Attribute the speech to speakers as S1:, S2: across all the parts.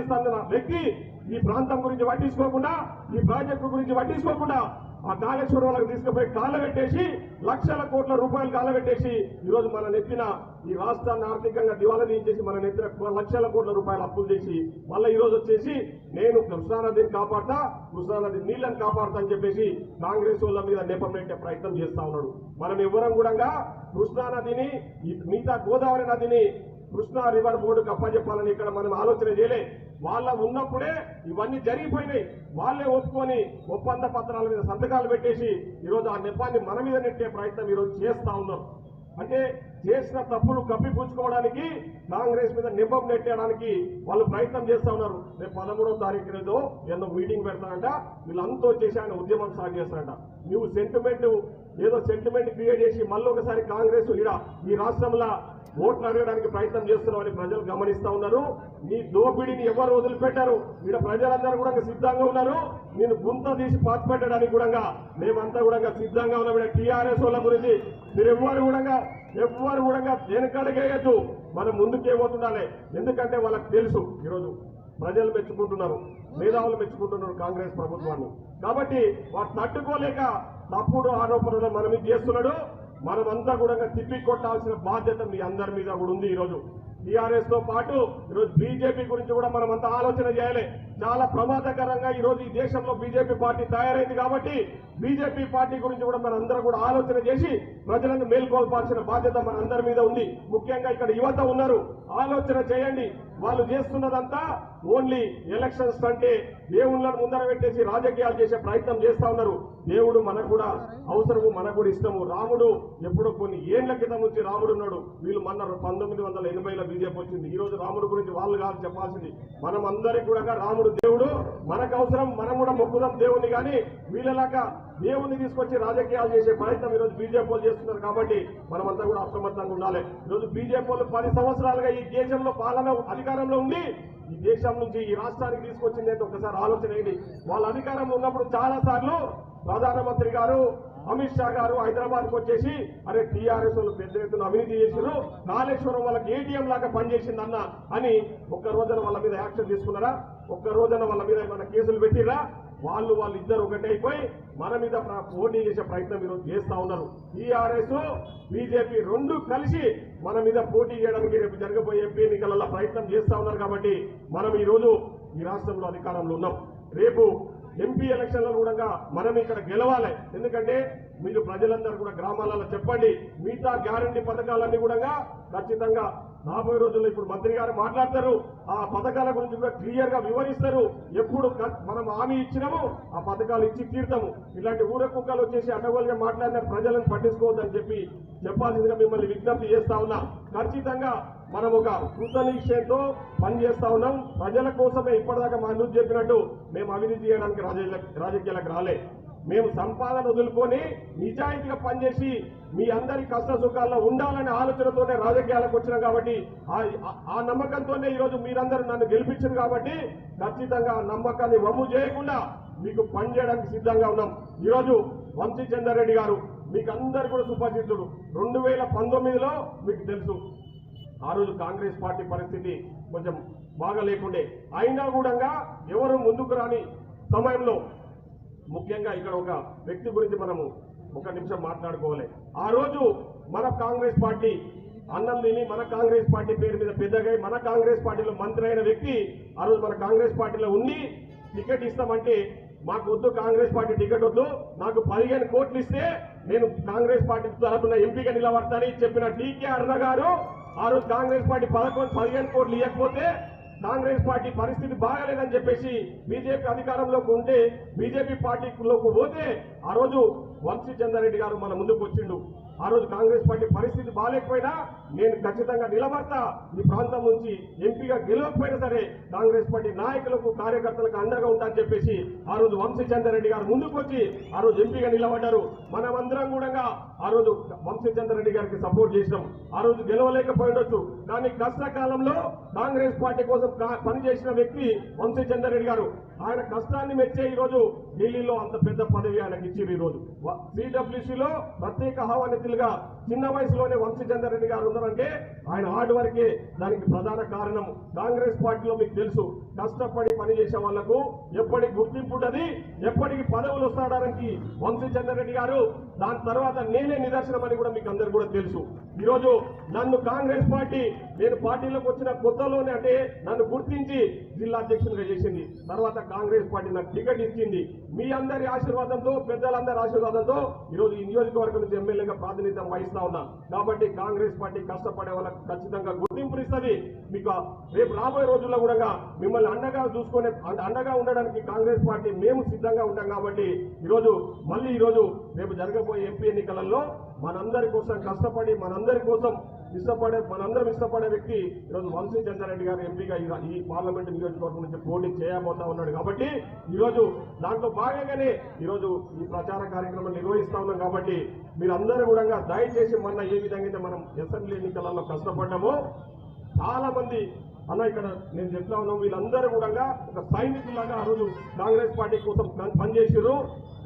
S1: చేస్తానన్న వ్యక్తి ఈ ప్రాంతం గురించి పట్టించుకోకుండా, ఈ ప్రాజెక్టు గురించి పట్టించుకోకుండా ఆ కాళేశ్వరంలకు తీసుకుపోయి కాళ్ళబెట్టేసి లక్షల కోట్ల రూపాయలు కాళ్ళబెట్టేసి ఈరోజు మన నెత్తిన ఈ రాష్ట్రాన్ని ఆర్థికంగా దివాలా తీయించేసి మన నెత్తిన లక్షల కోట్ల రూపాయలు అప్పులు చేసి మళ్ళీ ఈరోజు వచ్చేసి నేను కృష్ణానదిని కాపాడతా, కృష్ణానది నీళ్లను కాపాడతా అని చెప్పేసి కాంగ్రెస్ వాళ్ళ మీద నెపం పెట్టే ప్రయత్నం చేస్తా ఉన్నాడు. మనం ఎవరం కూడా కృష్ణానదిని మిగతా గోదావరి నదిని కృష్ణా రివర్ బోర్డుకు అప్పచెప్పాలని ఇక్కడ మనం ఆలోచన చేయలే. వాళ్ళ ఉన్నప్పుడే ఇవన్నీ జరిగిపోయినాయి. వాళ్ళే ఒప్పుకొని ఒప్పంద పత్రాల మీద సంతకాలు పెట్టేసి ఈరోజు ఆ నెపాన్ని మన మీద నెట్టే ప్రయత్నం ఈరోజు చేస్తా ఉన్నారు. అంటే చేసిన తప్పులు కప్పిపుచ్చుకోవడానికి కాంగ్రెస్ మీద నెపం నెట్టడానికి వాళ్ళు ప్రయత్నం చేస్తా ఉన్నారు. రేపు 13వ తారీఖు ఏదో ఎన్నో మీటింగ్ పెడతానంట, వీళ్ళంతా వచ్చేసి ఆయన ఉద్యమం స్టార్ట్ చేస్తారంట. నువ్వు సెంటిమెంట్ క్రియేట్ చేసి మళ్ళీ ఒకసారి కాంగ్రెస్ ఈ రాష్ట్రంలో ఓట్లు అడగడానికి ప్రయత్నం చేస్తున్నామని ప్రజలు గమనిస్తా ఉన్నారు. నీ దోపిడీని ఎవరు వదిలిపెట్టారు. ఇక్కడ ప్రజలందరూ కూడా సిద్ధంగా ఉన్నారు. నేను గుంత తీసి పాతిపెట్టడానికి కూడా మేమంతా కూడా సిద్ధంగా ఉన్నాం. టీఆర్ఎస్ వాళ్ళ గురించి మీరు ఎవ్వరు కూడా వెనకడగేయద్దు. మనం ముందుకే పోతుండాలి. ఎందుకంటే వాళ్ళకి తెలుసు ఈరోజు ప్రజలు మెచ్చుకుంటున్నారు, మేధావులు మెచ్చుకుంటున్నారు కాంగ్రెస్ ప్రభుత్వాన్ని. కాబట్టి వారు తట్టుకోలేక తప్పుడు ఆరోపణలు మన మీద చేస్తున్నాడు. మనమంతా కూడా తిప్పి కొట్టాల్సిన బాధ్యత మీ అందరి మీద కూడా ఉంది. ఈరోజు టీఆర్ఎస్ తో పాటు ఈరోజు బీజేపీ గురించి కూడా మనమంతా ఆలోచన చేయాలి. చాలా ప్రమాదకరంగా ఈరోజు ఈ దేశంలో బీజేపీ పార్టీ తయారైంది. కాబట్టి బీజేపీ పార్టీ గురించి కూడా మనందరూ కూడా ఆలోచన చేసి ప్రజలను మేల్కొల్పాల్సిన బాధ్యత మనందరి మీద ఉంది. ముఖ్యంగా ఇక్కడ యువత ఉన్నారు, ఆలోచన చేయండి. వాళ్ళు చేస్తున్నదంతా ఓన్లీ ఎలక్షన్స్ అంటే దేవుళ్ళను ముందర పెట్టేసి రాజకీయాలు చేసే ప్రయత్నం చేస్తా ఉన్నారు. దేవుడు మనకు కూడా అవసరము, మనకు కూడా ఇష్టము. రాముడు ఎప్పుడో కొన్ని ఏళ్ల క్రితం నుంచి రాముడు ఉన్నాడు. వీళ్ళు మన 1980లో బీజేపీ వచ్చింది. ఈ రోజు రాముడు గురించి వాళ్ళు కాదు చెప్పాల్సింది. మనం అందరికీ కూడా రాముడు దేవుడు మనకు అవసరం, మనం కూడా మొక్కుదాం దేవుణ్ణి. కానీ వీళ్ళలాగా దేవుణ్ణి తీసుకొచ్చి రాజకీయాలు చేసే ప్రయత్నం ఈరోజు బీజేపీ వాళ్ళు చేస్తున్నారు. కాబట్టి మనమంతా కూడా అప్రమత్తంగా ఉండాలి. ఈరోజు బీజేపీ వాళ్ళు 10 సంవత్సరాలుగా ఈ దేశంలో పాలన అధికారంలో ఉండి ఈ దేశం నుంచి ఈ రాష్ట్రానికి తీసుకొచ్చింది ఏంటో ఒకసారి ఆలోచన ఏంటి. వాళ్ళ అధికారంలో ఉన్నప్పుడు చాలా సార్లు ప్రధానమంత్రి గారు అమిత్ షా గారు హైదరాబాద్కు వచ్చేసి అరే టీఆర్ఎస్ వాళ్ళు పెద్ద ఎత్తున అవినీతి చేశారు, కాళేశ్వరం వాళ్ళకి ఏటీఎం లాగా పనిచేసిందన్న అని ఒక్క రోజున వాళ్ళ మీద యాక్షన్ తీసుకున్నారా? ఒక్క రోజున వాళ్ళ మీద ఏమైనా కేసులు పెట్టిరా? వాళ్ళు ఇద్దరు ఒకటే అయిపోయి మన మీద పోటీ చేసే ప్రయత్నం ఈరోజు చేస్తా ఉన్నారు. టీఆర్ఎస్ బీజేపీ రెండు కలిసి మన మీద పోటీ చేయడానికి రేపు జరగబోయే ఎంపీ ఎన్నికలలో ప్రయత్నం చేస్తా ఉన్నారు. కాబట్టి మనం ఈరోజు ఈ రాష్ట్రంలో అధికారంలో ఉన్నాం. రేపు ఎంపీ ఎలక్షన్లను కూడా మనం ఇక్కడ గెలవాలి. ఎందుకంటే మీరు ప్రజలందరూ కూడా గ్రామాలలో చెప్పండి, మిగతా గ్యారంటీ పథకాలన్నీ కూడా ఖచ్చితంగా రాబోయే రోజుల్లో ఇప్పుడు మంత్రి గారు మాట్లాడతారు. ఆ పథకాల గురించి కూడా క్లియర్ గా వివరిస్తారు. ఎప్పుడు మనం హామీ ఇచ్చినామో ఆ పథకాలు ఇచ్చి తీరుతాము. ఇలాంటి ఊర కుక్కలు వచ్చేసి అడ్డగోలుగా మాట్లాడిన ప్రజలను పట్టించుకోవద్దని చెప్పాల్సిందిగా మిమ్మల్ని విజ్ఞప్తి చేస్తా ఉన్నా. ఖచ్చితంగా మనం ఒక కృతనిశ్చయంతో పనిచేస్తా ఉన్నాం. ప్రజల కోసమే ఇప్పటిదాకా మా నుంచి చెప్పినట్టు మేము అవినీతి చేయడానికి రాజకీయాలకు రాలే. మేము సంపాదన వదులుకొని నిజాయితీగా పనిచేసి మీ అందరి కష్ట సుఖాల్లో ఉండాలనే ఆలోచనతోనే రాజకీయాలకు వచ్చినాం. కాబట్టి ఆ నమ్మకంతోనే ఈరోజు మీరందరూ నన్ను గెలిపించారు. కాబట్టి ఖచ్చితంగా ఆ నమ్మకాన్ని వమ్ము చేయకుండా మీకు పనిచేయడానికి సిద్ధంగా ఉన్నాం. ఈరోజు వంశీ చంద్రారెడ్డి గారు మీకు అందరు కూడా సుపరిచితుడు. 2019లో మీకు తెలుసు ఆ రోజు కాంగ్రెస్ పార్టీ పరిస్థితి కొంచెం బాగా లేకుండే. అయినా కూడా ఎవరు ముందుకు రాని సమయంలో ముఖ్యంగా ఇక్కడ ఒక వ్యక్తి గురించి మనము ఒక నిమిషం మాట్లాడుకోవాలి. ఆ రోజు మన కాంగ్రెస్ పార్టీ అన్నం తిని మన కాంగ్రెస్ పార్టీ పేరు మీద పెద్దగా మన కాంగ్రెస్ పార్టీలో మంత్రి అయిన వ్యక్తి ఆ రోజు మన కాంగ్రెస్ పార్టీలో ఉండి టికెట్ ఇస్తామంటే మాకు వద్దు, కాంగ్రెస్ పార్టీ టికెట్ వద్దు, నాకు 15 కోట్లు ఇస్తే నేను కాంగ్రెస్ పార్టీ తరఫున ఎంపీగా నిలబడతానని చెప్పిన డీకే అరుణ గారు ఆ రోజు కాంగ్రెస్ పార్టీ 15 కోట్లు ఇవ్వకపోతే కాంగ్రెస్ పార్టీ పరిస్థితి బాగాలేదని చెప్పేసి బీజేపీ అధికారంలోకి ఉంటే బీజేపీ పార్టీలోకి పోతే ఆ రోజు వంశీ చంద్రారెడ్డి గారు మన ముందుకు వచ్చిండు. ఆ రోజు కాంగ్రెస్ పార్టీ పరిస్థితి బాగాలేకపోయినా నేను ఖచ్చితంగా నిలబడతా, ఈ ప్రాంతం నుంచి ఎంపీగా గెలవకపోయినా సరే కాంగ్రెస్ పార్టీ నాయకులకు కార్యకర్తలకు అండగా ఉంటా అని చెప్పేసి ఆ రోజు వంశీ చంద్రారెడ్డి గారు ముందుకు వచ్చి ఆ రోజు ఎంపీగా నిలబడ్డారు. మనమందరం కూడా ఆ రోజు వంశీ చంద్రారెడ్డి గారికి సపోర్ట్ చేసినాం. ఆ రోజు గెలవలేకపోయిండొచ్చు, కానీ కష్టకాలంలో కాంగ్రెస్ పార్టీ కోసం పనిచేసిన వ్యక్తి వంశీ చంద్రారెడ్డి గారు. ఆయన కష్టాన్ని మెచ్చే ఈ రోజు ఢిల్లీలో అంత పెద్ద పదవి ఆయనకి ఇచ్చారు. ఈ రోజు సిడబ్ల్యూసీలో ప్రత్యేక ఆహ్వానిత ముఖ్యమంత్రులుగా చిన్న వయసులోనే వంశీచంద్ర రెడ్డి గారు ఉన్నారంటే ఆయన హార్డ్ వర్కే దానికి ప్రధాన కారణం. కాంగ్రెస్ పార్టీలో మీకు తెలుసు, కష్టపడి పనిచేసే వాళ్లకు ఎప్పటికి గుర్తింపు ఉంటుంది, ఎప్పటికి పదవులు వస్తాడానికి వంశీచంద్ర రెడ్డి గారు, దాని తర్వాత నేనే నిదర్శనం అని కూడా మీకు అందరు కూడా తెలుసు. ఈరోజు నన్ను కాంగ్రెస్ పార్టీ నేను పార్టీలోకి వచ్చిన కొత్తలోనే అంటే నన్ను గుర్తించి జిల్లా అధ్యక్షునిగా చేసింది. తర్వాత కాంగ్రెస్ పార్టీ నాకు టికెట్ ఇచ్చింది. మీ అందరి ఆశీర్వాదంతో, పెద్దలందరి ఆశీర్వాదంతో ఈరోజు ఈ నియోజకవర్గం నుంచి ఎమ్మెల్యేగా ప్రాతినిధ్యం వహిస్తా ఉన్నా. కాబట్టి కాంగ్రెస్ పార్టీ కష్టపడే వాళ్ళకు ఖచ్చితంగా గుర్తింపునిస్తుంది. మీకు రేపు రాబోయే రోజుల్లో కూడా మిమ్మల్ని అండగా చూసుకునే అండగా ఉండడానికి కాంగ్రెస్ పార్టీ మేము సిద్ధంగా ఉంటాం. కాబట్టి ఈరోజు రేపు జరగబోయే ఎంపీ ఎన్నికలలో మనందరి కోసం కష్టపడి మనందరి కోసం మనందరం ఇష్టపడే వ్యక్తి ఈరోజు వంశీచంద్ర రెడ్డి గారు ఎంపీగా ఈ పార్లమెంటు నియోజకవర్గం నుంచి పోటీ చేయబోతా ఉన్నాడు. కాబట్టి ఈరోజు దాంట్లో భాగంగానే ఈరోజు ఈ ప్రచార కార్యక్రమం నిర్వహిస్తా ఉన్నాం. కాబట్టి మీరందరూ కూడా దయచేసి మొన్న ఏ విధంగా అయితే మనం అసెంబ్లీ ఎన్నికలలో కష్టపడ్డామో చాలా మంది అన్న ఇక్కడ నేను చెప్తా ఉన్నాం, వీళ్ళందరూ కూడా ఒక సైనికులాగా ఆ రోజు కాంగ్రెస్ పార్టీ కోసం పనిచేసారు.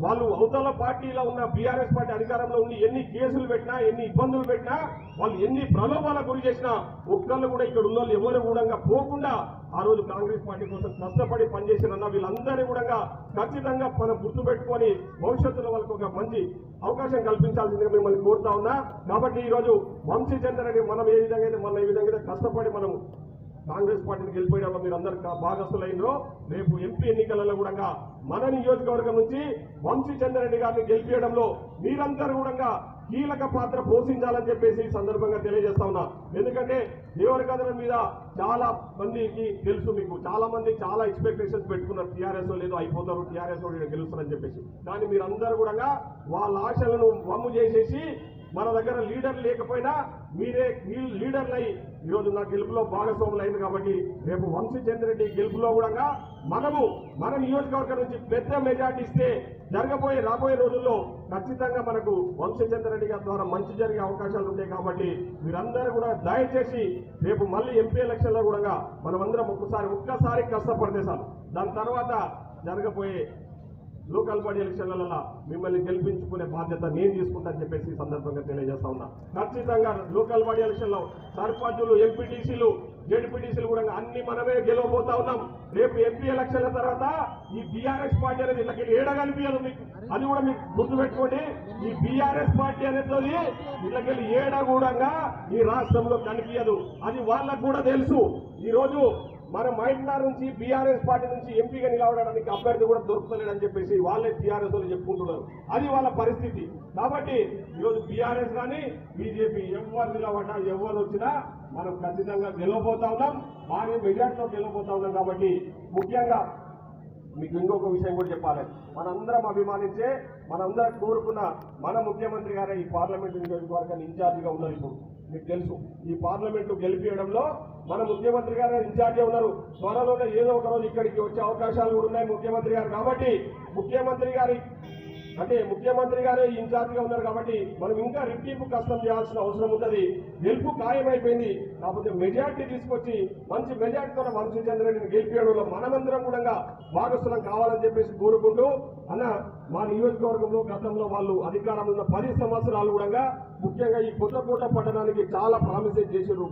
S1: వాళ్ళు అవతల పార్టీలో ఉన్న బీఆర్ఎస్ పార్టీ అధికారంలో ఉండి ఎన్ని కేసులు పెట్టినా, ఎన్ని ఇబ్బందులు పెట్టినా, వాళ్ళు ఎన్ని ప్రలోభాలకు గురి చేసినా ఒక్కళ్ళు కూడా ఇక్కడ ఉన్న వాళ్ళు ఎవరు కూడా పోకుండా ఆ రోజు కాంగ్రెస్ పార్టీ కోసం కష్టపడి పనిచేసిరన్న వీళ్ళందరినీ కూడా ఖచ్చితంగా మనం గుర్తుపెట్టుకొని భవిష్యత్తులో వాళ్ళకు ఒక మంచి అవకాశం కల్పించాల్సిందిగా మిమ్మల్ని కోరుతా ఉన్నా. కాబట్టి ఈ రోజు వంశీచంద్ర రెడ్డి మనం ఏ విధంగా అయితే మన ఈ విధంగా కష్టపడి మనం కాంగ్రెస్ పార్టీని గెలిపేయడంలో మీరు అందరు భాగస్థులైనరో రేపు ఎంపీ ఎన్నికలలో కూడా మన నియోజకవర్గం నుంచి వంశీచంద్ర రెడ్డి గారిని గెలిపేయడంలో మీరందరూ కూడా కీలక పాత్ర పోషించాలని చెప్పేసి ఈ సందర్భంగా తెలియజేస్తా ఉన్నా. ఎందుకంటే దేవరకథల మీద చాలా మందికి తెలుసు, మీకు చాలా మంది చాలా ఎక్స్పెక్టేషన్స్ పెట్టుకున్నారు, టీఆర్ఎస్ లేదో అయిపోతారు, టీఆర్ఎస్ గెలుస్తారని చెప్పేసి. కానీ మీరందరూ కూడా వాళ్ళ ఆశలను వమ్ము చేసేసి మన దగ్గర లీడర్ లేకపోయినా మీరే లీడర్లై ఈరోజు నా గెలుపులో భాగస్వాములు అయింది. కాబట్టి రేపు వంశీచంద్ర రెడ్డి గెలుపులో కూడా మన నియోజకవర్గం నుంచి పెద్ద మెజార్టీ ఇస్తే రాబోయే రోజుల్లో ఖచ్చితంగా మనకు వంశీచంద్ర రెడ్డి గారి ద్వారా మంచి జరిగే అవకాశాలు ఉంటాయి. కాబట్టి మీరందరూ కూడా దయచేసి రేపు మళ్ళీ ఎంపీ ఎలక్షన్లో కూడా మనమందరం ఒక్కసారి కష్టపడితే చాలు, దాని తర్వాత జరగబోయే లోకల్ బాడీ ఎలక్షన్లలో మిమ్మల్ని గెలిపించుకునే బాధ్యత నేను తీసుకుంటానని చెప్పేసి ఈ సందర్భంగా తెలియజేస్తా ఉన్నా. ఖచ్చితంగా లోకల్ బాడీ ఎలక్షన్లో సర్పంచులు, ఎంపీటీసీలు, జెడ్పీటీసీలు కూడా అన్ని మనమే గెలవబోతా ఉన్నాం. రేపు ఎంపీ ఎలక్షన్ల తర్వాత ఈ బీఆర్ఎస్ పార్టీ అనేది ఇళ్ళకి ఏడగలిపియదు, మీకు అది కూడా మీకు గుర్తుపెట్టుకోండి. ఈ బీఆర్ఎస్ పార్టీ అనేది ఇళ్ళకి ఏడ కూడా ఈ రాష్ట్రంలో కనిపించదు, అది వాళ్ళకు కూడా తెలుసు. ఈ రోజు మన మైట్నార్ నుంచి బీఆర్ఎస్ పార్టీ నుంచి ఎంపీగా నిలవడానికి అభ్యర్థి కూడా దొరుకుతలేడని చెప్పేసి వాళ్ళే టీఆర్ఎస్ వాళ్ళు చెప్పుకుంటున్నారు, అది వాళ్ళ పరిస్థితి. కాబట్టి ఈరోజు బీఆర్ఎస్ కానీ బీజేపీ ఎవరు నిలబడ్డా ఎవరు వచ్చినా మనం ఖచ్చితంగా గెలవబోతా ఉన్నాం, భారీ మెజార్టీతో గెలవబోతా ఉన్నాం. కాబట్టి ముఖ్యంగా మీకు ఇంకొక విషయం కూడా చెప్పాలి, మనందరం అభిమానించే మనందరం కోరుకున్న మన ముఖ్యమంత్రి గారే ఈ పార్లమెంటు నియోజకవర్గాన్ని ఇన్ఛార్జిగా ఉన్నారు. ఇప్పుడు మీకు తెలుసు ఈ పార్లమెంటు గెలిపించడంలో మన ముఖ్యమంత్రి గారు ఇన్ఛార్జి ఉన్నారు. త్వరలోనే ఏదో ఒక రోజు ఇక్కడికి వచ్చే అవకాశాలు కూడా ఉన్నాయి ముఖ్యమంత్రి గారు. కాబట్టి ముఖ్యమంత్రి గారే ఇన్ఛార్జిగా ఉన్నారు. కాబట్టి మనం ఇంకా రెట్టింపు కష్టం చేయాల్సిన అవసరం ఉంటుంది. గెలుపు ఖాయమైపోయింది, కాకపోతే మెజార్టీ తీసుకొచ్చి మంచి మెజార్టీతో వంశీచంద్ర రెడ్డిని గెలిపించడంలో మనమందరం కూడా భాగస్వామ్యం కావాలని చెప్పేసి కోరుకుంటూ, అన్న మా నియోజకవర్గంలో గతంలో వాళ్ళు అధికారంలో ఉన్న 10 సంవత్సరాలు కూడా ముఖ్యంగా ఈ కొత్తకోట పట్టణానికి చాలా ప్రామిసెస్ చేశారు.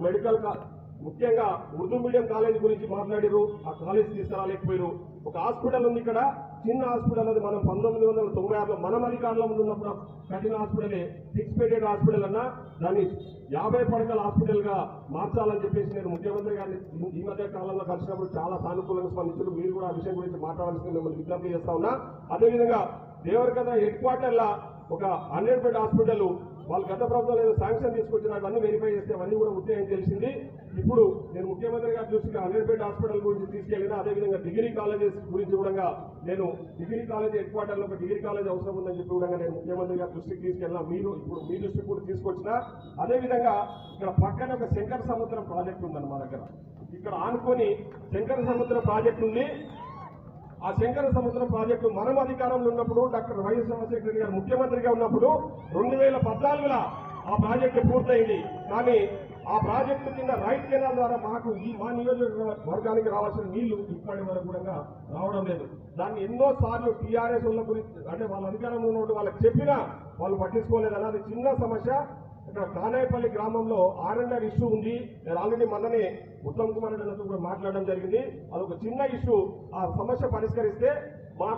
S1: ముఖ్యంగా ఉర్దూ మీడియం కాలేజ్ గురించి మాట్లాడారు, ఆ కాలేజ్ తీసుకురాలేకపోయారు. ఒక హాస్పిటల్ ఉంది ఇక్కడ, చిన్న హాస్పిటల్, అది మనం 1996లో మనం అధికారంలో ఉన్నప్పుడు కఠిన హాస్పిటలే, 6 బెడెడ్ హాస్పిటల్ అన్నా దాన్ని 50 పడకల హాస్పిటల్ గా మార్చాలని చెప్పేసి నేను ముఖ్యమంత్రి గారిని ఈ మధ్య కాలంలో కలిసినప్పుడు చాలా సానుకూలంగా స్పందించారు. మీరు కూడా ఆ విషయం గురించి మాట్లాడాల్సింది మిమ్మల్ని విజ్ఞప్తి చేస్తా ఉన్నా. అదేవిధంగా దేవరకథ హెడ్ క్వార్టర్ లా ఒక 100 బెడ్ హాస్పిటల్ వాళ్ళు గత ప్రభుత్వం ఏదో శాంక్షన్ తీసుకొచ్చిన అవన్నీ వెరిఫై చేస్తే అవన్నీ కూడా ఉత్తేజం తెలిసింది. ఇప్పుడు నేను ముఖ్యమంత్రి గారు చూసి 100 బెడ్ హాస్పిటల్ గురించి తీసుకెళ్లినా, అదేవిధంగా డిగ్రీ కాలేజెస్ గురించి కూడా నేను డిగ్రీ కాలేజ్ హెడ్ క్వార్టర్ లో ఒక డిగ్రీ కాలేజ్ అవసరం ఉందని చెప్పి కూడా నేను ముఖ్యమంత్రి గారి దృష్టికి తీసుకెళ్ళినా, మీరు ఇప్పుడు మీ దృష్టికి కూడా తీసుకొచ్చినా. అదేవిధంగా ఇక్కడ పక్కన ఒక శంకర సముద్రం ప్రాజెక్ట్ ఉందని మా దగ్గర, ఇక్కడ ఆనుకొని శంకర సముద్రం ప్రాజెక్ట్ ఉంది. ఆ శంకర సముద్రం ప్రాజెక్టు మనం అధికారంలో ఉన్నప్పుడు డాక్టర్ వైఎస్ రాజశేఖర రెడ్డి గారు ముఖ్యమంత్రిగా ఉన్నప్పుడు 2014లో ఆ ప్రాజెక్టు పూర్తయింది. కానీ ఆ ప్రాజెక్టు కింద రైట్ కెనాల్ ద్వారా మాకు మా నియోజకవర్గానికి రావాల్సిన నీళ్లు ఇప్పటి వరకు కూడా రావడం లేదు. దాన్ని ఎన్నో సార్లు టీఆర్ఎస్ వాళ్ళ గురించి అంటే వాళ్ళ అధికారంలో ఉన్నట్టు వాళ్ళకి చెప్పినా వాళ్ళు పట్టించుకోలేదని అది చిన్న సమస్య. ఇక్కడ కానాయపల్లి గ్రామంలో R&R ఇష్యూ ఉంది. నేను ఆల్రెడీ మొన్ననే ఉత్తమ్ కుమార్ రెడ్డితో కూడా మాట్లాడడం జరిగింది. అదొక చిన్న ఇష్యూ. ఆ సమస్య పరిష్కరిస్తే మా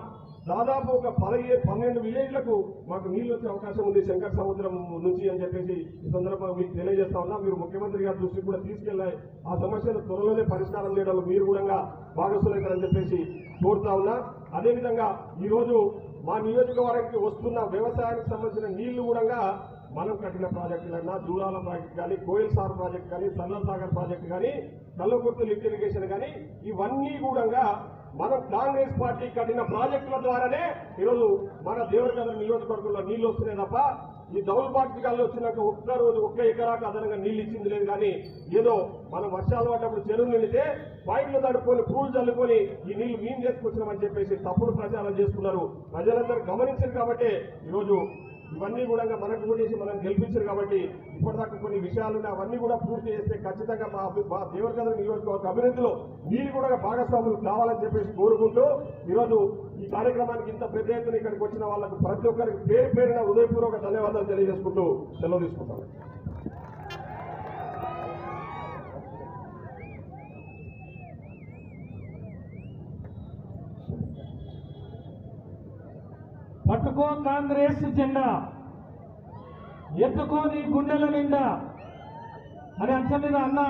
S1: దాదాపు ఒక 12 విలేజ్లకు మాకు నీళ్లు వచ్చే అవకాశం ఉంది శంకర్ సముద్రం నుంచి అని చెప్పేసి ఈ సందర్భంగా మీకు తెలియజేస్తా ఉన్నా. మీరు ముఖ్యమంత్రి గారి దృష్టికి కూడా తీసుకెళ్లాయి ఆ సమస్యను త్వరలోనే పరిష్కారం చేయడంలో మీరు కూడా భాగస్వామ్యం చెప్పేసి కోరుతా ఉన్నా. అదేవిధంగా ఈరోజు మా నియోజకవర్గానికి వస్తున్న వ్యవసాయానికి సంబంధించిన నీళ్లు కూడా మనం కట్టిన ప్రాజెక్టులన్నా జూరాల ప్రాజెక్టు కానీ, కోయిల్ సార్ ప్రాజెక్టు కానీ, సల్లర్ సాగర్ ప్రాజెక్టు కానీ, కల్లకుర్తి లిఫ్ట్ ఇరిగేషన్ కానీ ఇవన్నీ కూడా మనం కాంగ్రెస్ పార్టీ కట్టిన ప్రాజెక్టుల ద్వారానే ఈరోజు మన దేవరకద్ర నియోజకవర్గంలో నీళ్లు వస్తున్నాయి తప్ప ఈ దౌర్భాగ్య గాల్లో వచ్చినాక ఒక్క ఎకరాకు అదనంగా నీళ్లు ఇచ్చింది లేదు. కానీ ఏదో మనం వర్షాలు పడ్డప్పుడు చెరువులు నిండితే పైపులు తడుపుకొని పూలు చల్లుకొని ఈ నీళ్లు మేము చేసుకొచ్చినామని చెప్పేసి తప్పుడు ప్రచారం చేస్తున్నారు. ప్రజలందరూ గమనించారు కాబట్టి ఈరోజు ఇవన్నీ కూడా మనకు ఓటేసి మనం గెలిపించారు కాబట్టి ఇప్పటిదాకా కొన్ని విషయాలు అవన్నీ కూడా పూర్తి చేస్తే ఖచ్చితంగా మా దేవరకద్ర నియోజకవర్గ అభివృద్ధిలో మీరు కూడా భాగస్వాములు కావాలని చెప్పేసి కోరుకుంటూ ఈరోజు ఈ కార్యక్రమానికి ఇంత పెద్ద ఎత్తున ఇక్కడికి వచ్చిన వాళ్ళకు ప్రతి ఒక్కరికి పేరు పేరున హృదయపూర్వక ధన్యవాదాలు తెలియజేసుకుంటూ సెలవు తీసుకుంటాను.
S2: పట్టుకో కాంగ్రెస్ జెండా, ఎత్తుకో నీ గుండెల నిండా అనే అంశం మీద అన్న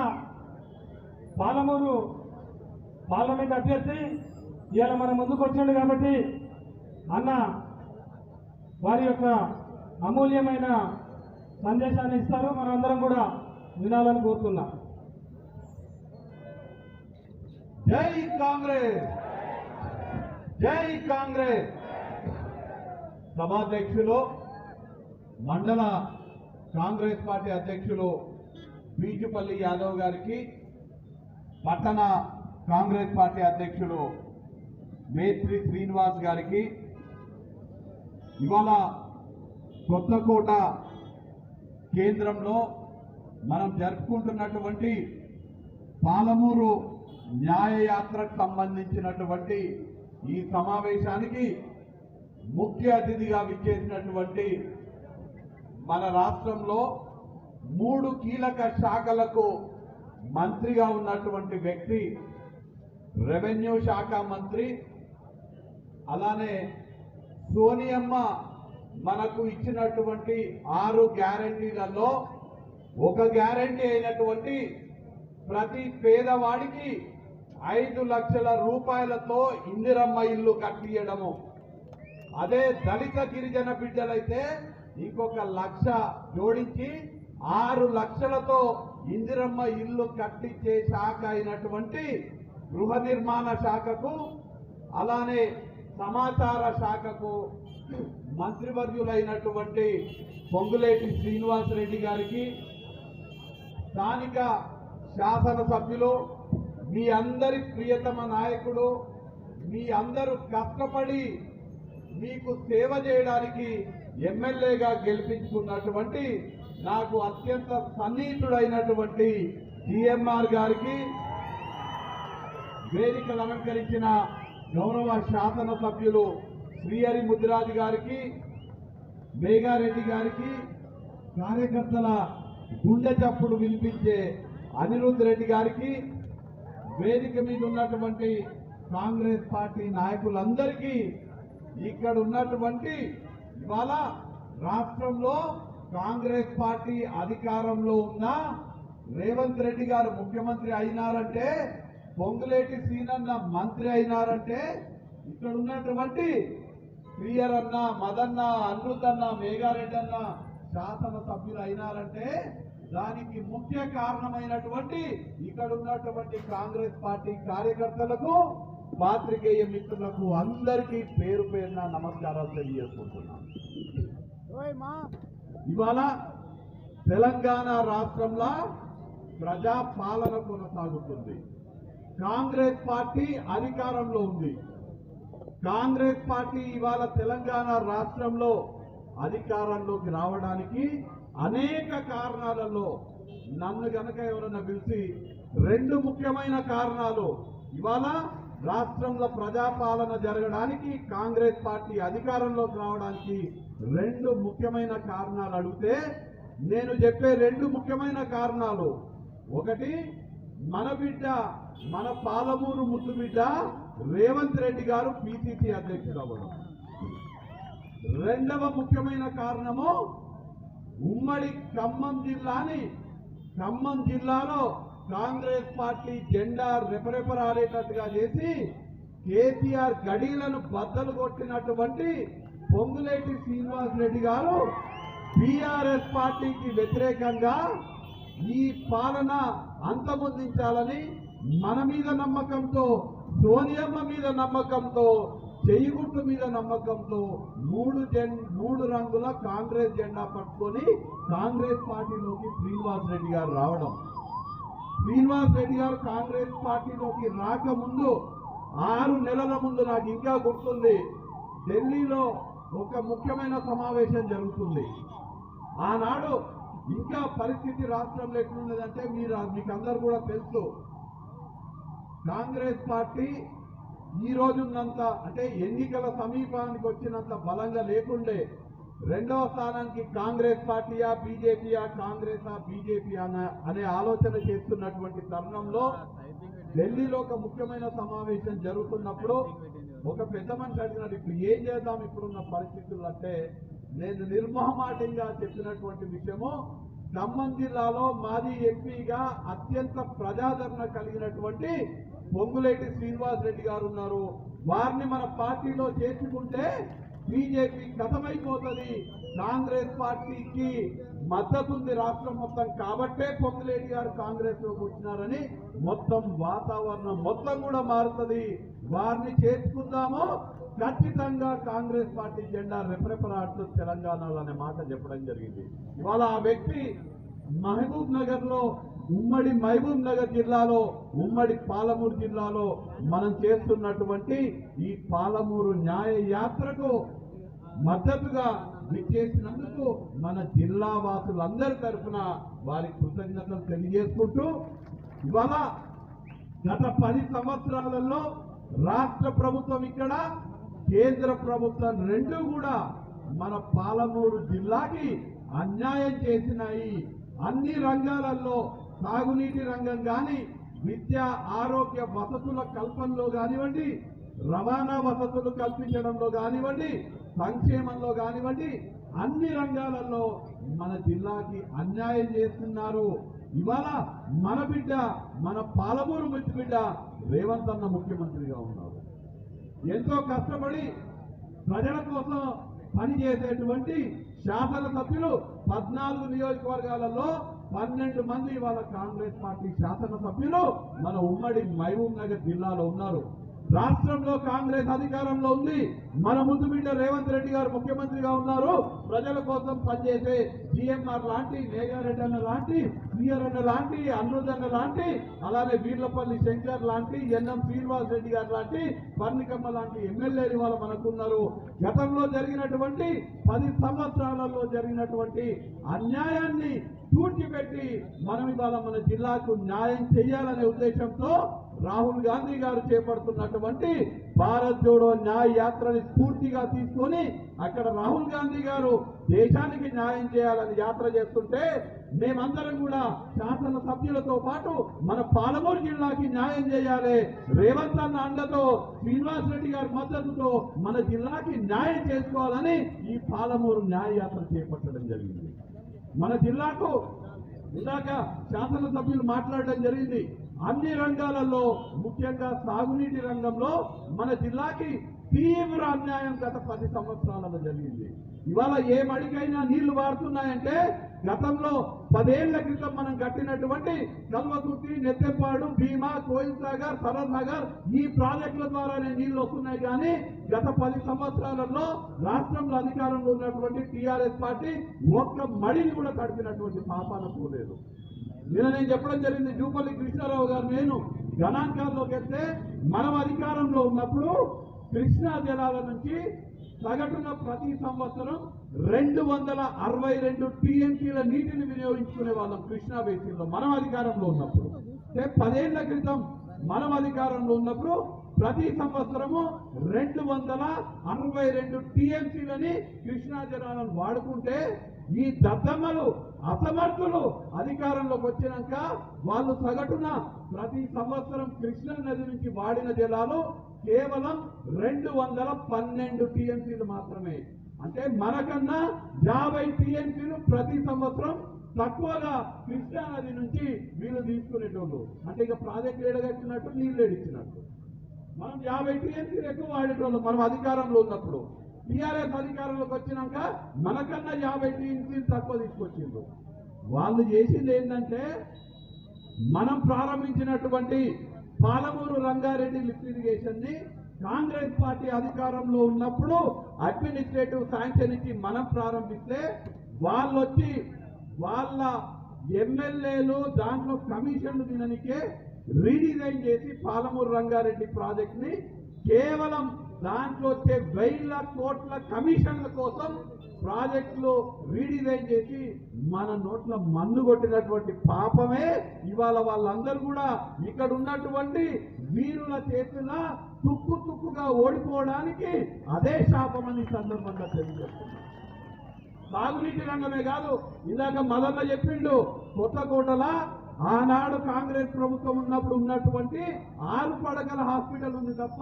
S2: పాలమూరు పార్లమెంట్ అభ్యర్థి ఇవాళ మన ముందుకు వచ్చాడు కాబట్టి అన్న వారి యొక్క అమూల్యమైన సందేశాన్ని ఇస్తారు. మనందరం కూడా వినాలని కోరుతున్నాం.
S3: జై కాంగ్రెస్, జై కాంగ్రెస్. సభాధ్యక్షులు, మండల కాంగ్రెస్ పార్టీ అధ్యక్షులు బీజుపల్లి యాదవ్ గారికి, పట్టణ కాంగ్రెస్ పార్టీ అధ్యక్షులు మేత్రి శ్రీనివాస్ గారికి, ఇవాళ కొత్తకోట కేంద్రంలో మనం జరుపుకుంటున్నటువంటి పాలమూరు న్యాయయాత్రకు సంబంధించినటువంటి ఈ సమావేశానికి ముఖ్య అతిథిగా విచ్చేసినటువంటి మన రాష్ట్రంలో 3 కీలక శాఖలకు మంత్రిగా ఉన్నటువంటి వ్యక్తి, రెవెన్యూ శాఖ మంత్రి, అలానే సోనియమ్మ మనకు ఇచ్చినటువంటి 6 గ్యారంటీలలో ఒక గ్యారంటీ అయినటువంటి ప్రతి పేదవాడికి 5 లక్షల రూపాయలతో ఇందిరమ్మ ఇల్లు కట్టియడము, అదే దళిత గిరిజన బిడ్డలైతే ఇంకొక 1 లక్ష జోడించి 6 లక్షలతో ఇందిరమ్మ ఇల్లు కట్టించే శాఖ అయినటువంటి గృహ నిర్మాణ శాఖకు, అలానే సమాచార శాఖకు మంత్రివర్యులైనటువంటి పొంగులేటి శ్రీనివాసరెడ్డి గారికి, స్థానిక శాసనసభ్యులు, మీ అందరి ప్రియతమ నాయకుడు, మీ అందరూ కష్టపడి మీకు సేవ చేయడానికి ఎమ్మెల్యేగా గెలిపించుకున్నటువంటి నాకు అత్యంత సన్నిహితుడైనటువంటి జిఎంఆర్ గారికి, వేదికలు అలంకరించిన గౌరవ శాసనసభ్యులు శ్రీహరి ముద్దిరాజు గారికి, మేఘారెడ్డి గారికి, కార్యకర్తల గుండె చప్పుడు వినిపించే అనిరుద్ రెడ్డి గారికి, వేదిక మీద ఉన్నటువంటి కాంగ్రెస్ పార్టీ నాయకులందరికీ, ఇక్కడ ఉన్నటువంటి ఇవాళ రాష్ట్రంలో కాంగ్రెస్ పార్టీ అధికారంలో ఉన్న రేవంత్ రెడ్డి గారు ముఖ్యమంత్రి అయినారంటే, పొంగులేటి సీనన్న మంత్రి అయినారంటే, ఇక్కడ ఉన్నటువంటి ప్రియరన్న, మదన్న, అనిరుద్దన్న, మేఘారెడ్డి అన్న శాసనసభ్యులు అయినారంటే దానికి ముఖ్య కారణమైనటువంటి ఇక్కడ ఉన్నటువంటి కాంగ్రెస్ పార్టీ కార్యకర్తలకు, పాత్రికేయ మిత్రులకు అందరికీ పేరు పేరున నమస్కారాలు తెలియజేసుకుంటున్నాను. ఇవాళ తెలంగాణ రాష్ట్రంలో ప్రజా పాలన కొనసాగుతుంది. కాంగ్రెస్ పార్టీ అధికారంలో ఉంది. కాంగ్రెస్ పార్టీ ఇవాళ తెలంగాణ రాష్ట్రంలో అధికారంలోకి రావడానికి అనేక కారణాలలో నన్ను గనక ఎవరైనా పిలిచి రెండు ముఖ్యమైన కారణాలు ఇవాళ రాష్ట్రంలో ప్రజాపాలన జరగడానికి కాంగ్రెస్ పార్టీ అధికారంలోకి రావడానికి రెండు ముఖ్యమైన కారణాలు అడిగితే నేను చెప్పే రెండు ముఖ్యమైన కారణాలు, ఒకటి మన బిడ్డ, మన పాలమూరు ముద్దు బిడ్డ రేవంత్ రెడ్డి గారు పిసిసి అధ్యక్షుడు అవ్వడం. రెండవ ముఖ్యమైన కారణము ఉమ్మడి ఖమ్మం జిల్లాలో కాంగ్రెస్ పార్టీ జెండా రెపరెపరాడేటట్టుగా చేసి కేసీఆర్ గడీలను బద్దలు కొట్టినటువంటి పొంగులేటి శ్రీనివాస్ రెడ్డి గారు టీఆర్ఎస్ పార్టీకి వ్యతిరేకంగా ఈ పాలన అంతమొందించాలని మన మీద నమ్మకంతో, సోనియమ్మ మీద నమ్మకంతో, చెయ్యిగుట్టు మీద నమ్మకంతో మూడు రంగుల కాంగ్రెస్ జెండా పట్టుకొని కాంగ్రెస్ పార్టీలోకి శ్రీనివాస్ రెడ్డి గారు రావడం. శ్రీనివాస్ రెడ్డి గారు కాంగ్రెస్ పార్టీలోకి రాకముందు 6 నెలల ముందు నాకు ఇంకా గుర్తుంది, ఢిల్లీలో ఒక ముఖ్యమైన సమావేశం జరుగుతుంది. ఆనాడు ఇంకా పరిస్థితి రాష్ట్రంలో ఎట్లున్నదంటే మీకు అందరు కూడా తెలుసు, కాంగ్రెస్ పార్టీ ఈ రోజున్నంత అంటే ఎన్నికల సమీపానికి వచ్చినంత బలంగా లేకుండే రెండవ స్థానానికి కాంగ్రెస్ పార్టీయా బీజేపీయా, కాంగ్రెసా బీజేపీ అనే ఆలోచన చేస్తున్నటువంటి తరుణంలో ఢిల్లీలో ఒక ముఖ్యమైన సమావేశం జరుగుతున్నప్పుడు ఒక పెద్ద మనిషి అడిగినాడు, ఇప్పుడు ఏం చేద్దాం ఇప్పుడున్న పరిస్థితులు అంటే, నేను నిర్మోహమాటంగా చెప్పినటువంటి విషయము, ఖమ్మం జిల్లాలో మాజీ ఎంపీగా అత్యంత ప్రజాదరణ కలిగినటువంటి పొంగులేటి శ్రీనివాస్ రెడ్డి గారు ఉన్నారు. వారిని మన పార్టీలో చేర్చుకుంటే బీజేపీ గతమైపోతుంది, కాంగ్రెస్ పార్టీకి మద్దతు ఉంది రాష్ట్రం మొత్తం, కాబట్టే పొంగులేటి గారు కాంగ్రెస్ లోకి వచ్చినారని మొత్తం వాతావరణం మొత్తం కూడా మారుతుంది, వారిని చేర్చుకుందాము, ఖచ్చితంగా కాంగ్రెస్ పార్టీ జెండా రెపరెపలాడుతూ తెలంగాణలో అనే మాట చెప్పడం జరిగింది. ఇవాళ ఆ వ్యక్తి మహబూబ్ నగర్ లో, ఉమ్మడి మహబూబ్ నగర్ జిల్లాలో, ఉమ్మడి పాలమూరు జిల్లాలో మనం చేస్తున్నటువంటి ఈ పాలమూరు న్యాయ యాత్రకు మద్దతుగా విచ్చేసినందుకు మన జిల్లా వాసులందరి తరఫున వారి కృతజ్ఞతలు తెలియజేసుకుంటూ, ఇవాళ గత 10 సంవత్సరాలలో రాష్ట్ర ప్రభుత్వం ఇక్కడ, కేంద్ర ప్రభుత్వం రెండు కూడా మన పాలమూరు జిల్లాకి అన్యాయం చేసినాయి. అన్ని రంగాలలో, సాగునీటి రంగం కానీ, విద్య ఆరోగ్య వసతుల కల్పనలో కానివ్వండి, రవాణా వసతులు కల్పించడంలో కానివ్వండి, సంక్షేమంలో కానివ్వండి, అన్ని రంగాలలో మన జిల్లాకి అన్యాయం చేస్తున్నారు. ఇవాళ మన బిడ్డ, మన పాలమూరు ముద్దు బిడ్డ రేవంత్ అన్న ముఖ్యమంత్రిగా ఉన్నారు. ఎంతో కష్టపడి ప్రజల కోసం పనిచేసేటువంటి శాసనసభ్యులు 14 నియోజకవర్గాలలో 12 మంది వాళ్ళ కాంగ్రెస్ పార్టీ శాసనసభ్యులు మన ఉమ్మడి మహబూబ్ నగర్ జిల్లాలో ఉన్నారు. రాష్ట్రంలో కాంగ్రెస్ అధికారంలో ఉంది, మన ముద్దు బిడ్డ రేవంత్ రెడ్డి గారు ముఖ్యమంత్రిగా ఉన్నారు. ప్రజల కోసం పనిచేసే జిఎంఆర్ లాంటి, నేగారెడ్డి అన్న లాంటి, సిఆర్ అన్న లాంటి, అనిరుద్ అన్న లాంటి, అలానే వీర్లపల్లి శంకర్ లాంటి, ఎన్ఎం శ్రీనివాస్ రెడ్డి గారు లాంటి, పర్ణికమ్మ లాంటి ఎమ్మెల్యేలు ఇవాళ మనకున్నారు. గతంలో జరిగినటువంటి 10 సంవత్సరాలలో జరిగినటువంటి అన్యాయాన్ని పూడ్చిపెట్టి మనం ఇవాళ మన జిల్లాకు న్యాయం చేయాలనే ఉద్దేశంతో రాహుల్ గాంధీ గారు చేపడుతున్నటువంటి భారత్ జోడో న్యాయ యాత్రని స్ఫూర్తిగా తీసుకొని అక్కడ రాహుల్ గాంధీ గారు దేశానికి న్యాయం చేయాలని యాత్ర చేస్తుంటే, మేమందరం కూడా శాసన సభ్యులతో పాటు మన పాలమూరు జిల్లాకి న్యాయం చేయాలి, రేవంత్ అన్న అండతో, శ్రీనివాస్ రెడ్డి గారి మద్దతుతో మన జిల్లాకి న్యాయం చేసుకోవాలని ఈ పాలమూరు న్యాయ యాత్ర చేపట్టడం జరిగింది. మన జిల్లాకు ఇందాక శాసనసభ్యులు మాట్లాడడం జరిగింది, అన్ని రంగాలలో ముఖ్యంగా సాగునీటి రంగంలో మన జిల్లాకి తీవ్ర అన్యాయం గత 10 సంవత్సరాలలో జరిగింది. ఇవాళ ఏ మడికైనా నీళ్లు వాడుతున్నాయంటే గతంలో 10 ఏళ్ల క్రితం మనం కట్టినటువంటి కల్వకుర్తి, నెత్తెపాడు, భీమా, కోయిల్ సాగర్, సరత్ నగర్ ఈ ప్రాజెక్టుల ద్వారానే నీళ్లు వస్తున్నాయి. కానీ గత 10 సంవత్సరాలలో రాష్ట్రంలో అధికారంలో ఉన్నటువంటి టీఆర్ఎస్ పార్టీ ఒక్క మడిని కూడా కడిపినటువంటి పాపాన పోలేదు. నిన్న నేను చెప్పడం జరిగింది, జూపల్లి కృష్ణారావు గారు నేను గణాంకాల్లోకి వెళ్తే మనం అధికారంలో ఉన్నప్పుడు కృష్ణా జలాల నుంచి సగటున ప్రతి సంవత్సరం 262 టీఎంసీల నీటిని వినియోగించుకునే వాళ్ళం కృష్ణా బేసిన్లో మనం అధికారంలో ఉన్నప్పుడు. అంటే 10 ఏళ్ల క్రితం మనం అధికారంలో ఉన్నప్పుడు ప్రతి సంవత్సరము 262 టీఎంసీలని కృష్ణా జలాలను వాడుకుంటే ఈ దద్దమ్మలు అసమర్థులు అధికారంలోకి వచ్చినాక వాళ్ళు సగటున ప్రతి సంవత్సరం కృష్ణా నది నుంచి వాడిన జలాలు కేవలం 212 టీఎంసీలు మాత్రమే. అంటే మనకన్నా 50 టీఎంసీలు ప్రతి సంవత్సరం తక్కువగా కృష్ణా నది నుంచి వీళ్ళు తీసుకునేటోళ్ళు. అంటే ఇక ప్రాజెక్టు ఏడగట్టినట్టు నీళ్ళు ఏడిచ్చినట్టు. మనం 50 టీఎంసీలు ఎక్కువ వాడేటోళ్ళు మనం అధికారంలో ఉన్నప్పుడు. టీఆర్ఎస్ అధికారంలోకి వచ్చినాక మనకన్నా 50 టీఎంసీలు తక్కువ తీసుకొచ్చిండ్రు. వాళ్ళు చేసింది ఏంటంటే మనం ప్రారంభించినటువంటి పాలమూరు రంగారెడ్డి లిఫ్ట్ ఇరిగేషన్ ని కాంగ్రెస్ పార్టీ అధికారంలో ఉన్నప్పుడు అడ్మినిస్ట్రేటివ్ శాంక్షన్ ఇచ్చి మనం ప్రారంభిస్తే వాళ్ళు వచ్చి వాళ్ళ ఎమ్మెల్యేలు దాంట్లో కమిషన్లు తిననికే రీడిజైన్ చేసి పాలమూరు రంగారెడ్డి ప్రాజెక్ట్ ని కేవలం దాంట్లో వచ్చే 1,000 కోట్ల కమిషన్ల కోసం ప్రాజెక్టులు రీడిజైన్ చేసి మన నోట్ల మందు కొట్టినటువంటి పాపమే ఇవాళ వాళ్ళందరూ కూడా ఇక్కడ ఉన్నటువంటి వీరుల చేతుల తుక్కు తుక్కుగా ఓడిపోవడానికి అదే శాపమని సందర్భంగా తెలియజేస్తున్నారు. సాగునీటి రంగమే కాదు, ఇందాక మదన్న చెప్పిండు కొత్తకోటల ఆనాడు కాంగ్రెస్ ప్రభుత్వం ఉన్నప్పుడు ఉన్నటువంటి 6 పడకల హాస్పిటల్ ఉంది తప్ప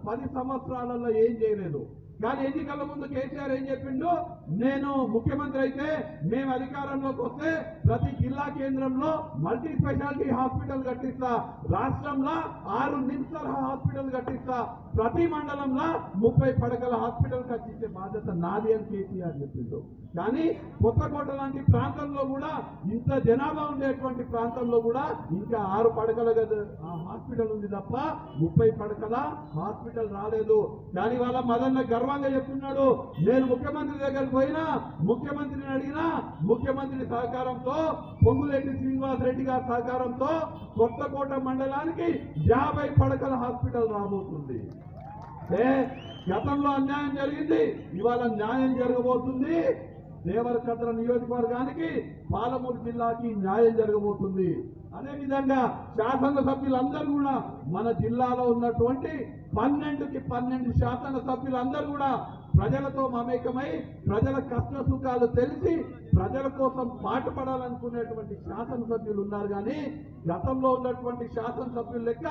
S3: 10 సంవత్సరాలలో ఏం చేయలేదు. కానీ ఎన్నికల ముందు కేసీఆర్ ఏం చెప్పిండు, నేను ముఖ్యమంత్రి అయితే మేము అధికారంలోకి వస్తే ప్రతి జిల్లా కేంద్రంలో మల్టీ స్పెషాలిటీ హాస్పిటల్ కట్టిస్తా, రాష్ట్రంలో 6 నిమ్సర్ హాస్పిటల్ కట్టిస్తా, ప్రతి మండలంలో 30 పడకల హాస్పిటల్ కట్టించే బాధ్యత నాది అని కేసీఆర్ చెప్పిండు. కానీ కొత్తకోట లాంటి ప్రాంతంలో కూడా ఇంత జనాభా ఉండేటువంటి ప్రాంతంలో కూడా ఇంకా 6 పడకల హాస్పిటల్ ఉంది తప్ప 30 పడకల హాస్పిటల్ రాలేదు. కానీ వాళ్ళ మదన్న గర్వంగా చెప్తున్నాడు, నేను ముఖ్యమంత్రి దగ్గరకు పోయినా, ముఖ్యమంత్రిని అడిగినా, ముఖ్యమంత్రి సహకారంతో పొంగులేటి శ్రీనివాస్ రెడ్డి గారి సహకారంతో కొత్తకోట మండలానికి 50 పడకల హాస్పిటల్ రాబోతుంది. గతంలో అన్యాయం జరిగింది, ఇవాళ న్యాయం జరగబోతుంది. దేవరకద్ర నియోజకవర్గానికి పాలమూరు జిల్లాకి న్యాయం జరగబోతుంది. అదేవిధంగా శాసనసభ్యులందరూ కూడా మన జిల్లాలో ఉన్నటువంటి 12కి 12 శాసనసభ్యులందరూ కూడా ప్రజలతో మమేకమై ప్రజల కష్ట సుఖాలు తెలిసి ప్రజల కోసం పాటుపడాలనుకునేటువంటి శాసనసభ్యులు ఉన్నారు. కానీ గతంలో ఉన్నటువంటి శాసనసభ్యులు లెక్క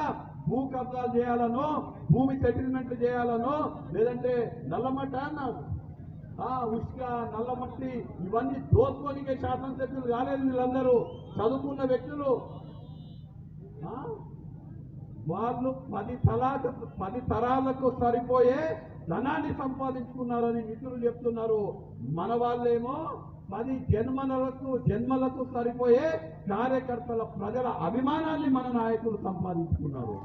S3: భూ కబ్జాలు చేయాలనో, భూమి సెటిల్మెంట్లు చేయాలనో, లేదంటే నల్లమట్ట అన్నారు, ఉష్క నల్లమట్టి ఇవన్నీ దోచుకోనికే శాసనసభ్యులు కాలేదు. వీళ్ళందరూ చదువుకున్న వ్యక్తులు. వాళ్ళు 10 తరాలకు సరిపోయే ధనాన్ని సంపాదించుకున్నారని మిత్రులు చెప్తున్నారు. మన వాళ్ళేమో 10 జన్మలకు సరిపోయే కార్యకర్తల ప్రజల అభిమానాన్ని మన నాయకులు సంపాదించుకున్నారు.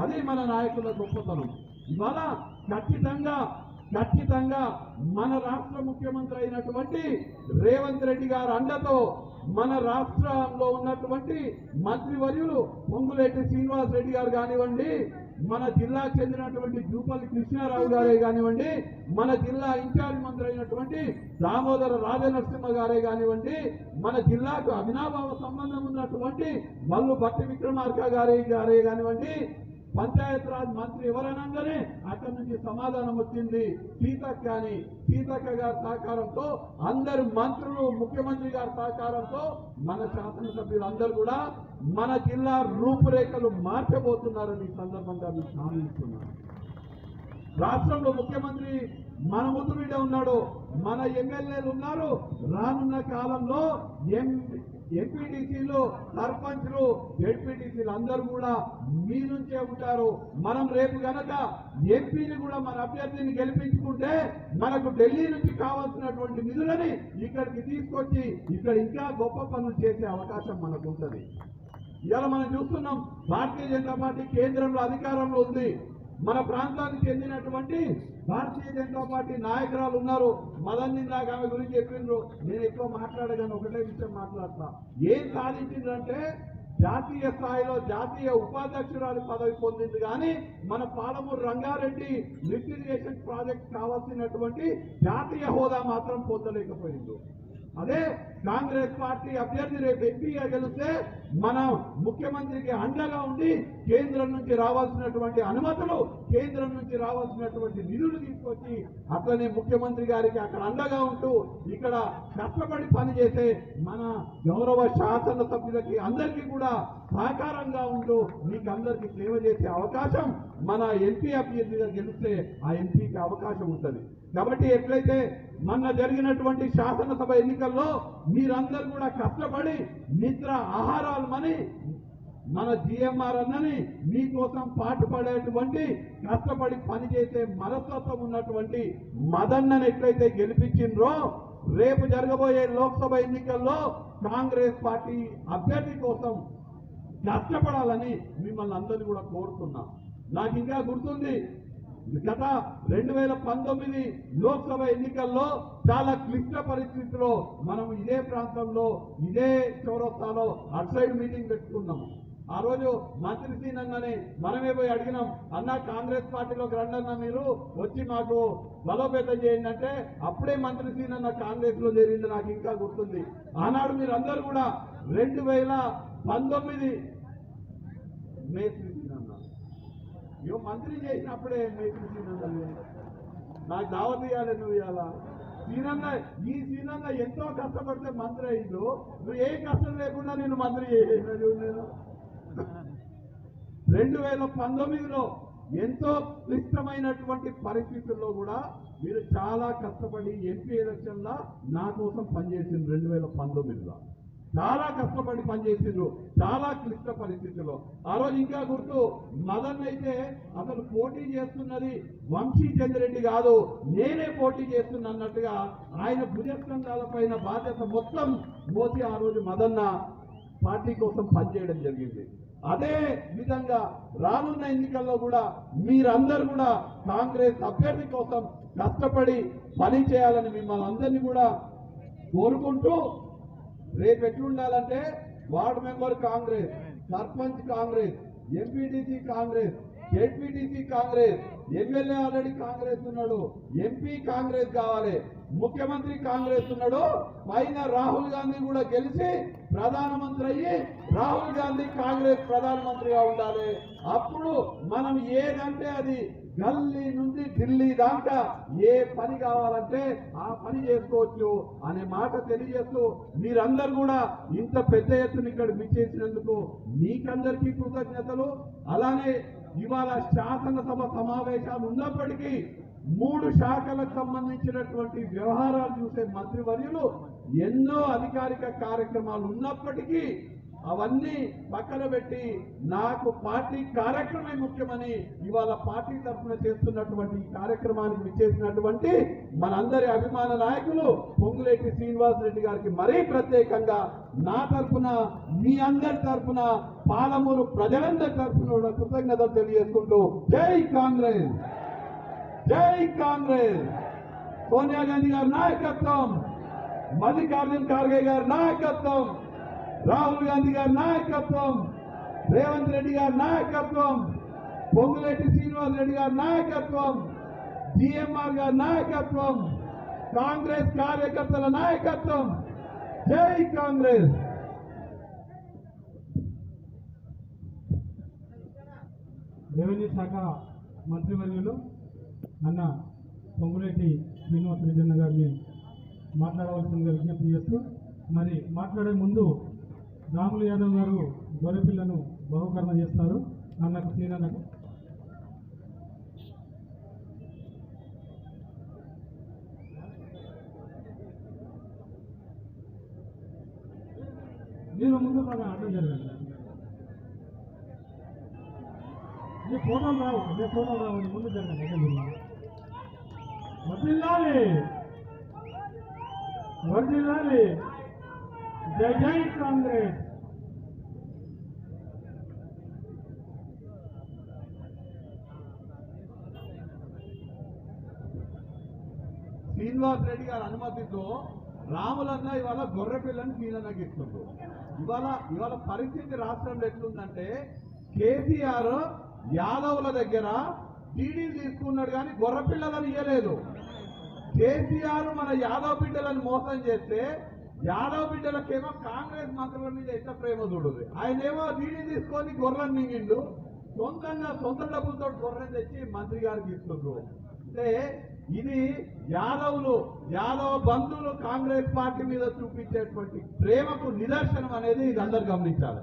S3: అది మన నాయకుల గొప్పతనం. ఇవాళ ఖచ్చితంగా మన రాష్ట్ర ముఖ్యమంత్రి అయినటువంటి రేవంత్ రెడ్డి గారు అండతో మన రాష్ట్రంలో ఉన్నటువంటి మంత్రివర్యులు పొంగులేటి శ్రీనివాస్ రెడ్డి గారు కానివ్వండి, మన జిల్లాకు చెందినటువంటి జూపల్లి కృష్ణారావు గారే కానివ్వండి, మన జిల్లా ఇన్ఛార్జ్ మంత్రి అయినటువంటి దామోదర రాజనరసింహ గారే కానివ్వండి, మన జిల్లాకు అవినాభావ సంబంధం ఉన్నటువంటి మల్లు భట్టి విక్రమార్క గారే కానివ్వండి, పంచాయత్ రాజ్ మంత్రి ఎవరనగానే అక్కడి నుంచి సమాధానం వచ్చింది సీతక్క గారి సహకారంతో, అందరు మంత్రులు ముఖ్యమంత్రి గారి సహకారంతో మన శాసనసభ్యులందరూ కూడా మన జిల్లా రూపురేఖలు మార్చబోతున్నారని సందర్భంగా మీకు హామీ ఇస్తున్నాను. రాష్ట్రంలో ముఖ్యమంత్రి మన ముద్దు బిడ్డ ఉన్నాడు, మన ఎమ్మెల్యేలు ఉన్నారు. రానున్న కాలంలో ఎంపీటీసీలు, సర్పంచ్లు, జెడ్పీటీసీలు అందరూ కూడా మీ నుంచే ఉంటారు. మనం రేపు గనక ఎంపీని కూడా మన అభ్యర్థిని గెలిపించుకుంటే మనకు ఢిల్లీ నుంచి కావాల్సినటువంటి నిధులని ఇక్కడికి తీసుకొచ్చి ఇక్కడ ఇంకా గొప్ప పనులు చేసే అవకాశం మనకు ఉంటుంది. ఇవాళ మనం చూస్తున్నాం, భారతీయ జనతా పార్టీ కేంద్రంలో అధికారంలో ఉంది. మన ప్రాంతానికి చెందినటువంటి భారతీయ జనతా పార్టీ నాయకురాలు ఉన్నారు. మదన్ ఇందాక ఆమె గురించి చెప్పిండ్రు. నేను ఎక్కువ మాట్లాడగాను, ఒకటే విషయం మాట్లాడతా. ఏం సాధించిందంటే జాతీయ స్థాయిలో జాతీయ ఉపాధ్యక్షురాలు పదవి పొందింది కానీ మన Palamuru Rangareddy lift irrigation project కావాల్సినటువంటి జాతీయ హోదా మాత్రం పొందలేకపోయింది. అదే కాంగ్రెస్ పార్టీ అభ్యర్థి రేపు ఎంపీగా గెలిస్తే మన ముఖ్యమంత్రికి అండగా ఉండి కేంద్రం నుంచి రావాల్సినటువంటి అనుమతులు, కేంద్రం నుంచి రావాల్సినటువంటి నిధులు తీసుకొచ్చి అట్లనే ముఖ్యమంత్రి గారికి అక్కడ అండగా ఉంటూ ఇక్కడ కష్టపడి పనిచేసే మన గౌరవ శాసన సభ్యులకి అందరికీ కూడా సహకారంగా ఉంటూ మీకు అందరికీ సేవ చేసే అవకాశం మన ఎంపీ అభ్యర్థిగా గెలిస్తే ఆ ఎంపీకి అవకాశం ఉంటుంది. కాబట్టి ఎట్లయితే మొన్న జరిగినటువంటి శాసనసభ ఎన్నికల్లో మీరందరూ కూడా కష్టపడి నిద్ర ఆహారాలు మని మన జిఎంఆర్ అన్నని మీకోసం పాటుపడేటువంటి కష్టపడి పనిచేసే మనస్తత్వం ఉన్నటువంటి మదన్నని ఎట్లయితే గెలిపించిండ్రో రేపు జరగబోయే లోక్సభ ఎన్నికల్లో కాంగ్రెస్ పార్టీ అభ్యర్థి కోసం కష్టపడాలని మిమ్మల్ని అందరినీ కూడా కోరుతున్నాం. నాకు ఇంకా గుర్తుంది, గత 2019 లోక్సభ ఎన్నికల్లో చాలా క్లిష్ట పరిస్థితుల్లో మనం ఇదే ప్రాంతంలో ఇదే చౌరస్తాలో అటు సైడ్ మీటింగ్ పెట్టుకున్నాము. ఆ రోజు మంత్రి సీనన్నని మనమే పోయి అడిగినాం, అన్న కాంగ్రెస్ పార్టీలోకి రండన్న, మీరు వచ్చి మాకు బలోపేతం చేయండి అంటే అప్పుడే మంత్రి సీనన్న కాంగ్రెస్ లో చేరింది. నాకు ఇంకా గుర్తుంది. ఆనాడు మీరు అందరూ కూడా 2019 మేస్త్రి సీనన్న ఇవ్వ మంత్రి చేసినప్పుడే మేస్త్రి సీనన్న నాకు దావత్ ఇవ్వాలి, నువ్వు ఇవ్వాలా సీనన్న. ఈ సీనన్న ఎంతో కష్టపడితే మంత్రి అయిండు, నువ్వు ఏ కష్టం లేకుండా నేను మంత్రి చేసేసిన నేను 2019లో ఎంతో క్లిష్టమైనటువంటి పరిస్థితుల్లో కూడా మీరు చాలా కష్టపడి ఎంపీ ఎలక్షన్లో నా కోసం పనిచేసిండ్రు. 2019లో చాలా కష్టపడి పనిచేసిండ్రు, చాలా క్లిష్ట పరిస్థితుల్లో. ఆ రోజు ఇంకా గుర్తు, మదన్ అయితే అసలు పోటీ చేస్తున్నది వంశీ చంద్రెడ్డి కాదు, నేనే పోటీ చేస్తున్నా అన్నట్టుగా ఆయన భుజస్కంధాల పైన బాధ్యత మొత్తం మోసి ఆ రోజు మదన్న పార్టీ కోసం పనిచేయడం జరిగింది. అదే విధంగా రానున్న ఎన్నికల్లో కూడా మీరందరూ కూడా కాంగ్రెస్ అభ్యర్థి కోసం కష్టపడి పని చేయాలని మిమ్మల్ని అందరినీ కూడా కోరుకుంటూ, రేపు ఎట్లుండాలంటే ward member Congress, sarpanch Congress, MPTC Congress, ZPTC Congress, MLA already Congress ఉన్నాడు, ఎంపీ కాంగ్రెస్ కావాలి, ముఖ్యమంత్రి కాంగ్రెస్ ఉన్నాడు, పైన రాహుల్ గాంధీ కూడా గెలిచి ప్రధానమంత్రి అయ్యి రాహుల్ గాంధీ కాంగ్రెస్ ప్రధానమంత్రిగా ఉండాలి. అప్పుడు మనం ఏదంటే అది గల్లీ నుండి ఢిల్లీ దాకా ఏ పని కావాలంటే ఆ పని చేసుకోవచ్చు అనే మాట తెలియజేస్తూ, మీరందరూ కూడా ఇంత పెద్ద ఎత్తున ఇక్కడ విచ్చేసినందుకు మీకందరికీ కృతజ్ఞతలు. అలానే ఇవాళ శాసనసభ సమావేశాలు ఉన్నప్పటికీ 3 శాఖలకు సంబంధించినటువంటి వ్యవహారాలు చూసే మంత్రివర్యులు ఎన్నో అధికారిక కార్యక్రమాలు ఉన్నప్పటికీ అవన్నీ పక్కన పెట్టి నాకు పార్టీ కార్యక్రమే ముఖ్యమని ఇవాళ పార్టీ తరఫున చేస్తున్నటువంటి ఈ కార్యక్రమానికి విచ్చేసినటువంటి మనందరి అభిమాన నాయకులు పొంగులేటి శ్రీనివాస్ రెడ్డి గారికి మరీ ప్రత్యేకంగా నా తరఫున, మీ అందరి తరఫున, పాలమూరు ప్రజలందరి తరఫున కూడా కృతజ్ఞతలు తెలియజేసుకుంటూ జై కాంగ్రెస్, జై కాంగ్రెస్. సోనియా గాంధీ గారి నాయకత్వం, మల్లికార్జున్ ఖార్గే గారి నాయకత్వం, రాహుల్ గాంధీ గారి నాయకత్వం, రేవంత్ రెడ్డి గారి నాయకత్వం, పొంగులేటి శ్రీనివాస్ రెడ్డి గారి నాయకత్వం, జిఎంఆర్ గారి నాయకత్వం, కాంగ్రెస్ కార్యకర్తల నాయకత్వం. జై కాంగ్రెస్.
S2: రెవెన్యూ శాఖ మంత్రివర్యులు అన్న పొంగులేటి శ్రీనివాస్ రెడ్డి అన్న గారిని మాట్లాడవలసిందిగా విజ్ఞప్తి చేస్తూ, మరి మాట్లాడే ముందు రాములు యాదవ్ గారు గొర్రెపిల్లను బహుకరణ చేస్తారు అన్నకు శ్రీనన్నకు. మీరు ముందు బాగా ఆటం జరగండి. మీ ఫోటోలు రావు, ముందు జరగండి. వర్ధిల్లాలి, వర్ధిల్లాలి, జై జై కాంగ్రెస్.
S3: శ్రీనివాస్ రెడ్డి గారి అనుమతితో రాములన్న ఇవాళ గొర్రె పిల్లని సీనన్నకి ఇస్తుండ్రు. ఇవాళ పరిస్థితి రాష్ట్రంలో ఎట్లుందంటే కేసీఆర్ యాదవుల దగ్గర డీడీలు తీసుకున్నాడు కానీ గొర్రె పిల్లలను ఇయ్యలేదు. కేసీఆర్ మన యాదవ్ బిడ్డలను మోసం చేస్తే యాదవ్ బిడ్డలకేమో కాంగ్రెస్ మంత్రుల మీద ఎంత ప్రేమ చూడదు. ఆయనేమో డీడీ తీసుకొని గొర్రెను మింగిండు, సొంతంగా సొంత డబ్బులతో గొర్రెను తెచ్చి మంత్రి గారికి ఇస్తుండ్రు. అంటే ఇది యాదవ బంధువులు కాంగ్రెస్ పార్టీ మీద చూపించేటువంటి ప్రేమకు నిదర్శనం అనేది ఇది అందరు గమనించాలి.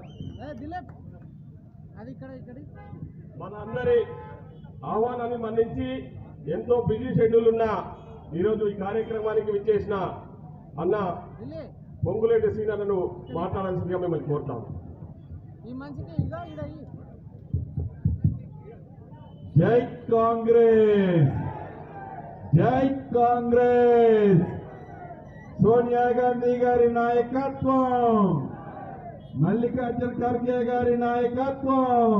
S1: మన అందరి ఆహ్వానాన్ని మన్నించి ఎంతో బిజీ షెడ్యూల్ ఉన్న ఈరోజు ఈ కార్యక్రమానికి విచ్చేసిన అన్న పొంగులేటి శ్రీనన్నను మాట్లాడాల్సిందిగా మిమ్మల్ని కోరుతాం.
S3: జై కాంగ్రెస్, జై కాంగ్రెస్. సోనియా గాంధీ గారి నాయకత్వం, మల్లికార్జున ఖర్గే గారి నాయకత్వం,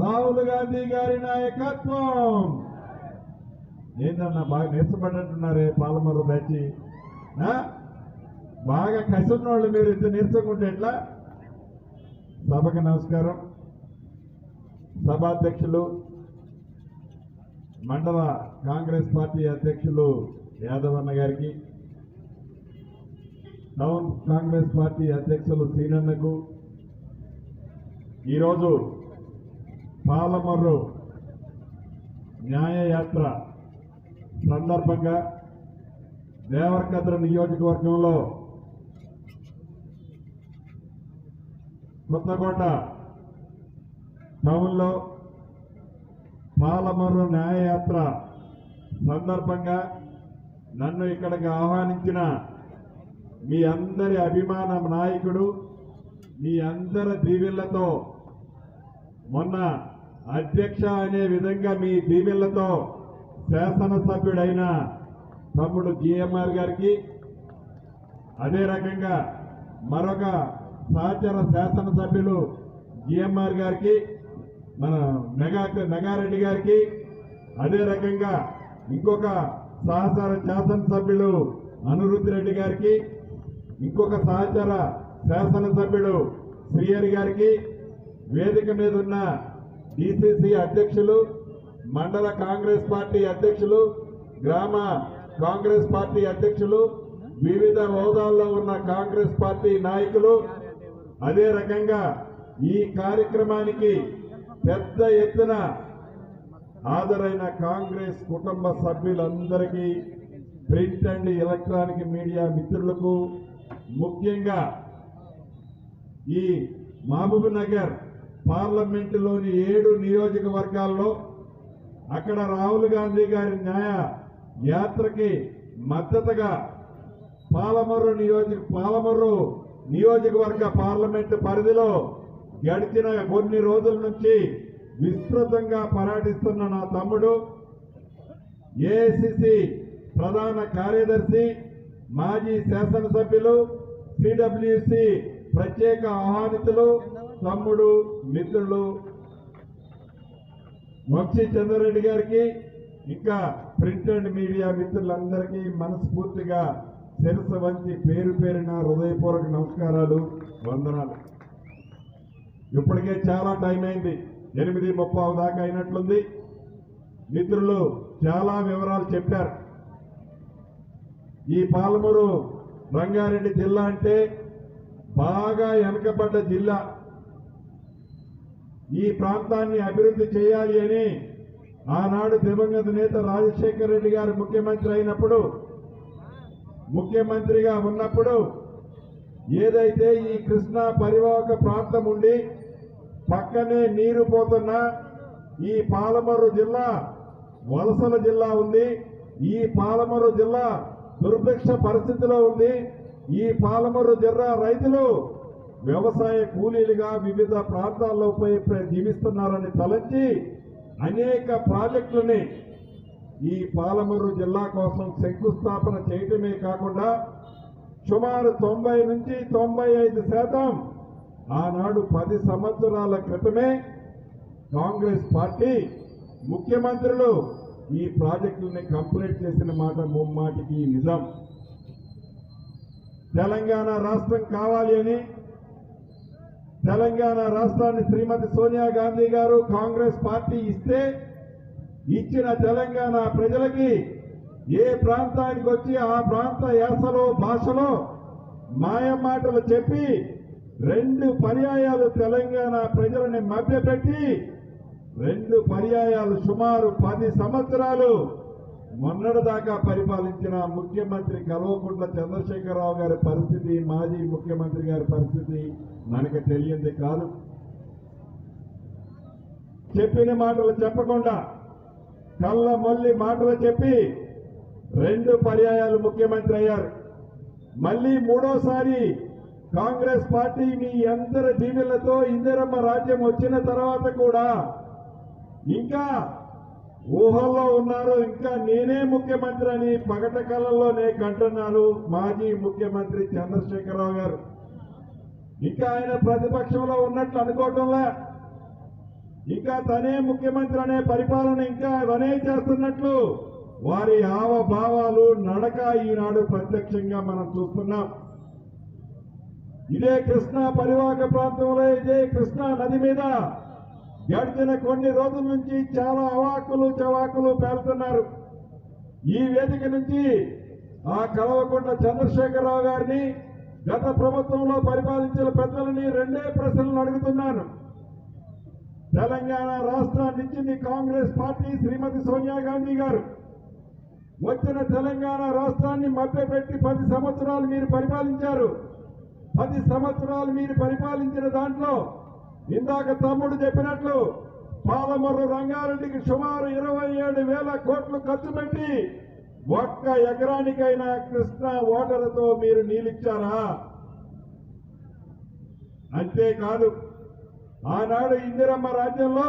S3: రాహుల్ గాంధీ గారి నాయకత్వం. ఏంటన్నా బాగా నీరసపడ్డట్టున్నారే పాలమూరు బ్యాచి? బాగా కసున్నోళ్ళు మీరు ఇంత నీరసంగుంటే ఎట్లా? సభకు నమస్కారం. సభాధ్యక్షులు, మండల కాంగ్రెస్ పార్టీ అధ్యక్షులు యాదవన్న గారికి, టౌన్ కాంగ్రెస్ పార్టీ అధ్యక్షులు సీనన్నకు, ఈరోజు పాలమర్రు న్యాయయాత్ర సందర్భంగా దేవరకద్ర నియోజకవర్గంలో కొత్తకోట టౌన్లో పాలమర్రు న్యాయయాత్ర సందర్భంగా నన్ను ఇక్కడికి ఆహ్వానించిన మీ అందరి అభిమాన నాయకుడు, మీ అందరి దీవెళ్లతో, మొన్న అధ్యక్ష అనే విధంగా మీ దీవెళ్లతో శాసనసభ్యుడైన తమ్ముడు జిఎంఆర్ గారికి, అదే రకంగా మరొక సహచర శాసనసభ్యులు జిఎంఆర్ గారికి, మన మెగారెడ్డి గారికి, అదే రకంగా ఇంకొక సహచర శాసనసభ్యులు అనిరుద్ధ్ రెడ్డి గారికి, ఇంకొక సహచర శాసనసభ్యుడు శ్రీహరి గారికి, వేదిక మీద ఉన్న డిసిసి అధ్యక్షులు, మండల కాంగ్రెస్ పార్టీ అధ్యక్షులు, గ్రామ కాంగ్రెస్ పార్టీ అధ్యక్షులు, వివిధ హోదాల్లో ఉన్న కాంగ్రెస్ పార్టీ నాయకులు, అదే రకంగా ఈ కార్యక్రమానికి పెద్ద ఎత్తున హాజరైన కాంగ్రెస్ కుటుంబ సభ్యులందరికీ, ప్రింట్ అండ్ ఎలక్ట్రానిక్ మీడియా మిత్రులకు, ముఖ్యంగా ఈ మహబూబ్ నగర్ పార్లమెంటులోని 7 నియోజకవర్గాల్లో అక్కడ రాహుల్ గాంధీ గారి న్యాయ యాత్రకి మద్దతుగా పాలమర్రు నియోజకవర్గ పార్లమెంటు పరిధిలో గడిచిన కొన్ని రోజుల నుంచి విస్తృతంగా పర్యటిస్తున్న నా తమ్ముడు, ఏఐసిసి ప్రధాన కార్యదర్శి, మాజీ శాసనసభ్యులు, సిడబ్ల్యూసి ప్రత్యేక ఆహ్వానితులు, తమ్ముడు, మిత్రులు వంశీ చంద్రారెడ్డి గారికి, ఇంకా ప్రింట్ అండ్ మీడియా మిత్రులందరికీ మనస్ఫూర్తిగా శిరస్సు వంచి పేరు పేరున హృదయపూర్వక నమస్కారాలు, వందనాలు. ఇప్పటికే చాలా టైం అయింది, 8:30 దాకా అయినట్లుంది. మిత్రులు చాలా వివరాలు చెప్పారు. ఈ పాలమూరు రంగారెడ్డి జిల్లా అంటే బాగా వెనుకబడ్డ జిల్లా. ఈ ప్రాంతాన్ని అభివృద్ధి చేయాలి అని ఆనాడు దివంగత నేత రాజశేఖర రెడ్డి గారు ముఖ్యమంత్రిగా ఉన్నప్పుడు ఏదైతే ఈ కృష్ణా పరివాహక ప్రాంతం ఉండి పక్కనే నీరు పోతున్న ఈ పాలమూరు జిల్లా వలసల జిల్లా ఉంది. ఈ పాలమూరు జిల్లా దుర్భిక్ష పరిస్థితిలో ఉంది. ఈ పాలమూరు జిల్లా రైతులు వ్యవసాయ కూలీలుగా వివిధ ప్రాంతాల్లో పోయి జీవిస్తున్నారని తలంచి అనేక ప్రాజెక్టులని ఈ పాలమూరు జిల్లా కోసం శంకుస్థాపన చేయటమే కాకుండా సుమారు 90 నుంచి 95% ఆనాడు 10 సంవత్సరాల క్రితమే కాంగ్రెస్ పార్టీ ముఖ్యమంత్రులు ఈ ప్రాజెక్టుల్ని కంప్లీట్ చేసిన మాట ముమ్మాటికి నిజం.
S4: తెలంగాణ రాష్ట్రం కావాలి అని తెలంగాణ రాష్ట్రాన్ని శ్రీమతి సోనియా గాంధీ గారు కాంగ్రెస్ పార్టీ ఇస్తే ఇచ్చిన తెలంగాణ ప్రజలకి ఏ ప్రాంతానికి వచ్చి ఆ ప్రాంత యాసలో భాషలో మాయమాటలు చెప్పి 2 పర్యాయాలు తెలంగాణ ప్రజలని మభ్యపెట్టి 2 పర్యాయాలు సుమారు 10 సంవత్సరాలు మొన్నటిదాకా పరిపాలించిన ముఖ్యమంత్రి కల్వకుంట్ల చంద్రశేఖరరావు గారి పరిస్థితి, మాజీ ముఖ్యమంత్రి గారి పరిస్థితి మనకు తెలియంది కాదు. చెప్పిన మాటలు చెప్పకుండా కళ్ళ మొల్లి మాటలు చెప్పి 2 పర్యాయాలు ముఖ్యమంత్రి అయ్యారు. మళ్ళీ 3వసారి కాంగ్రెస్ పార్టీ మీ అందరి దీవెనలతో ఇందిరమ్మ రాజ్యం వచ్చిన తర్వాత కూడా ఇంకా ఊహల్లో ఉన్నారు. ఇంకా నేనే ముఖ్యమంత్రి అని పగట కళ్ళల్లోనే కంటున్నారు మాజీ ముఖ్యమంత్రి చంద్రశేఖరరావు గారు. ఇంకా ఆయన ప్రతిపక్షంలో ఉన్నట్లు అనుకోవటంలా, ఇంకా తనే ముఖ్యమంత్రి అనే పరిపాలన ఇంకా తనే చేస్తున్నట్లు వారి హావభావాలు నడక ఈనాడు ప్రత్యక్షంగా మనం చూస్తున్నాం. ఇదే కృష్ణా పరివాహక ప్రాంతంలో ఇదే కృష్ణా నది మీద గడిచిన కొన్ని రోజుల నుంచి చాలా అవాకులు చవాకులు పేలుతున్నారు. ఈ వేదిక నుంచి ఆ కల్వకుంట్ల చంద్రశేఖరరావు గారిని, గత ప్రభుత్వంలో పరిపాలించిన పెద్దలని 2 ప్రశ్నలు అడుగుతున్నాను. తెలంగాణ రాష్ట్రాన్ని ఇచ్చింది కాంగ్రెస్ పార్టీ, శ్రీమతి సోనియా గాంధీ గారు. వచ్చిన తెలంగాణ రాష్ట్రాన్ని మభ్యపెట్టి 10 సంవత్సరాలు మీరు పరిపాలించారు. 10 సంవత్సరాలు మీరు పరిపాలించిన దాంట్లో ఇందాక తమ్ముడు చెప్పినట్లు పాలమూరు రంగారెడ్డికి సుమారు 27,000 కోట్లు ఖర్చు పెట్టి ఒక్క ఎకరానికైనా కృష్ణా ఓటర్లతో మీరు నీళ్ళిచ్చారా? అంతేకాదు, ఆనాడు ఇందిరమ్మ రాజ్యంలో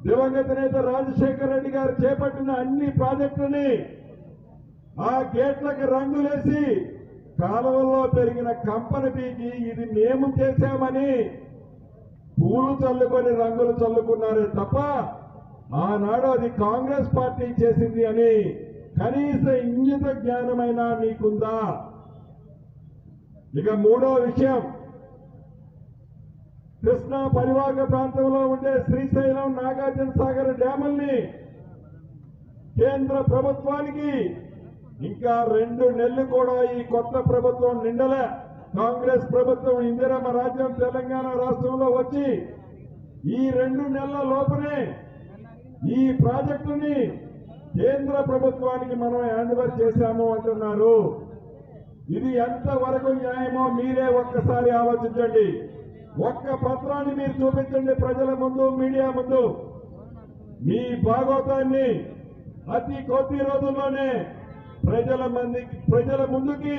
S4: దివంగత నేత రాజశేఖర రెడ్డి గారు చేపట్టిన అన్ని ప్రాజెక్టులని ఆ గేట్లకు రంగులేసి కాలువల్లో పెరిగిన కంపని పీకి ఇది మేము చేశామని పూలు చల్లుకొని రంగులు చల్లుకున్నారే తప్ప ఆనాడు అది కాంగ్రెస్ పార్టీ చేసింది అని కనీస ఇంగిత జ్ఞానమైనా మీకుందా? ఇక 3వ విషయం, కృష్ణా పరివాహక ప్రాంతంలో ఉండే శ్రీశైలం, నాగార్జున సాగర్ డ్యాముల్ని కేంద్ర ప్రభుత్వానికి ఇంకా 2 నెలలు కూడా ఈ కొత్త ప్రభుత్వం నిండలే. కాంగ్రెస్ ప్రభుత్వం ఇందిరమ్మ రాజ్యం తెలంగాణ రాష్ట్రంలో వచ్చి ఈ 2 నెలల లోపలే ఈ ప్రాజెక్టుని కేంద్ర ప్రభుత్వానికి మనం హ్యాండ్ ఓవర్ చేశాము అంటున్నారు. ఇది ఎంతవరకు న్యాయమో మీరే ఒక్కసారి ఆలోచించండి. ఒక్క పత్రాన్ని మీరు చూపించండి ప్రజల ముందు, మీడియా ముందు. మీ భాగోతాన్ని అతి కొద్ది రోజుల్లోనే ప్రజల ముందుకి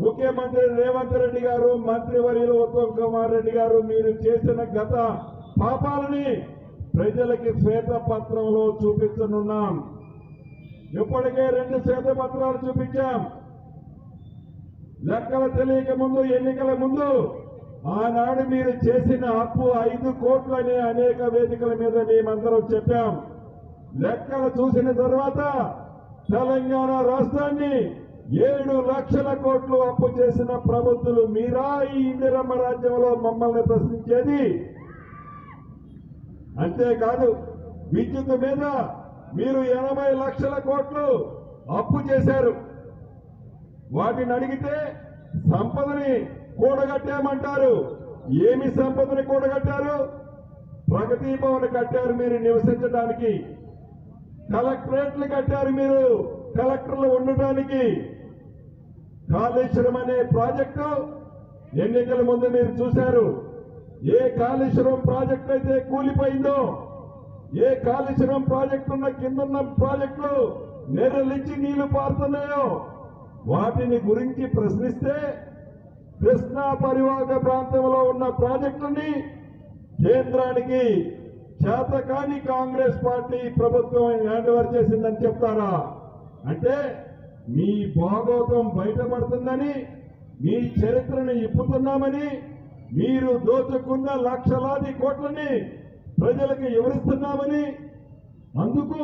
S4: ముఖ్యమంత్రి రేవంత్ రెడ్డి గారు, మంత్రివర్యులు ఉత్తమ్ కుమార్ రెడ్డి గారు మీరు చేసిన గత పాపాలని ప్రజలకి శ్వేతపత్రంలో చూపించనున్నాం. ఇప్పటికే 2 శ్వేతపత్రాలు చూపించాం. లెక్కలు తెలియక ముందు, ఎన్నికల ముందు ఆనాడు మీరు చేసిన అప్పు 5 కోట్లని అనేక వేదికల మీద మేమందరం చెప్పాం. లెక్కలు చూసిన తర్వాత తెలంగాణ రాష్ట్రాన్ని 7 లక్షల కోట్లు అప్పు చేసిన ప్రభుత్వాలు మీరా ఈ ఇందిరమ్మ రాజ్యంలో మమ్మల్ని ప్రశ్నించేది? అంతేకాదు, విద్యుత్ మీద మీరు 80 లక్షల కోట్లు అప్పు చేశారు. వాటిని అడిగితే సంపదని కూడగట్టామంటారు. ఏమి సంపదని కూడగట్టారు? ప్రగతి భవన్ కట్టారు మీరు నివసించడానికి, కలెక్టరేట్లు కట్టారు మీరు కలెక్టర్లు ఉండడానికి. కాళేశ్వరం అనే ప్రాజెక్టు ఎన్నికల ముందు మీరు చూశారు. ఏ కాళేశ్వరం ప్రాజెక్టు అయితే కూలిపోయిందో, ఏ కాళేశ్వరం ప్రాజెక్టు ఉన్న కిందన్న ప్రాజెక్టులు నెరలించి నీళ్లు పారుతున్నాయో వాటిని గురించి ప్రశ్నిస్తే కృష్ణా పరివాహక ప్రాంతంలో ఉన్న ప్రాజెక్టుని కేంద్రానికి చేతకాని కాంగ్రెస్ పార్టీ ప్రభుత్వం హ్యాండ్ ఓవర్ చేసిందని చెప్తారా? అంటే మీ భాగోతం బయటపడుతుందని, మీ చరిత్రను ఇప్పుతున్నామని, మీరు దోచుకున్న లక్షలాది కోట్లని ప్రజలకు వివరిస్తున్నామని, అందుకు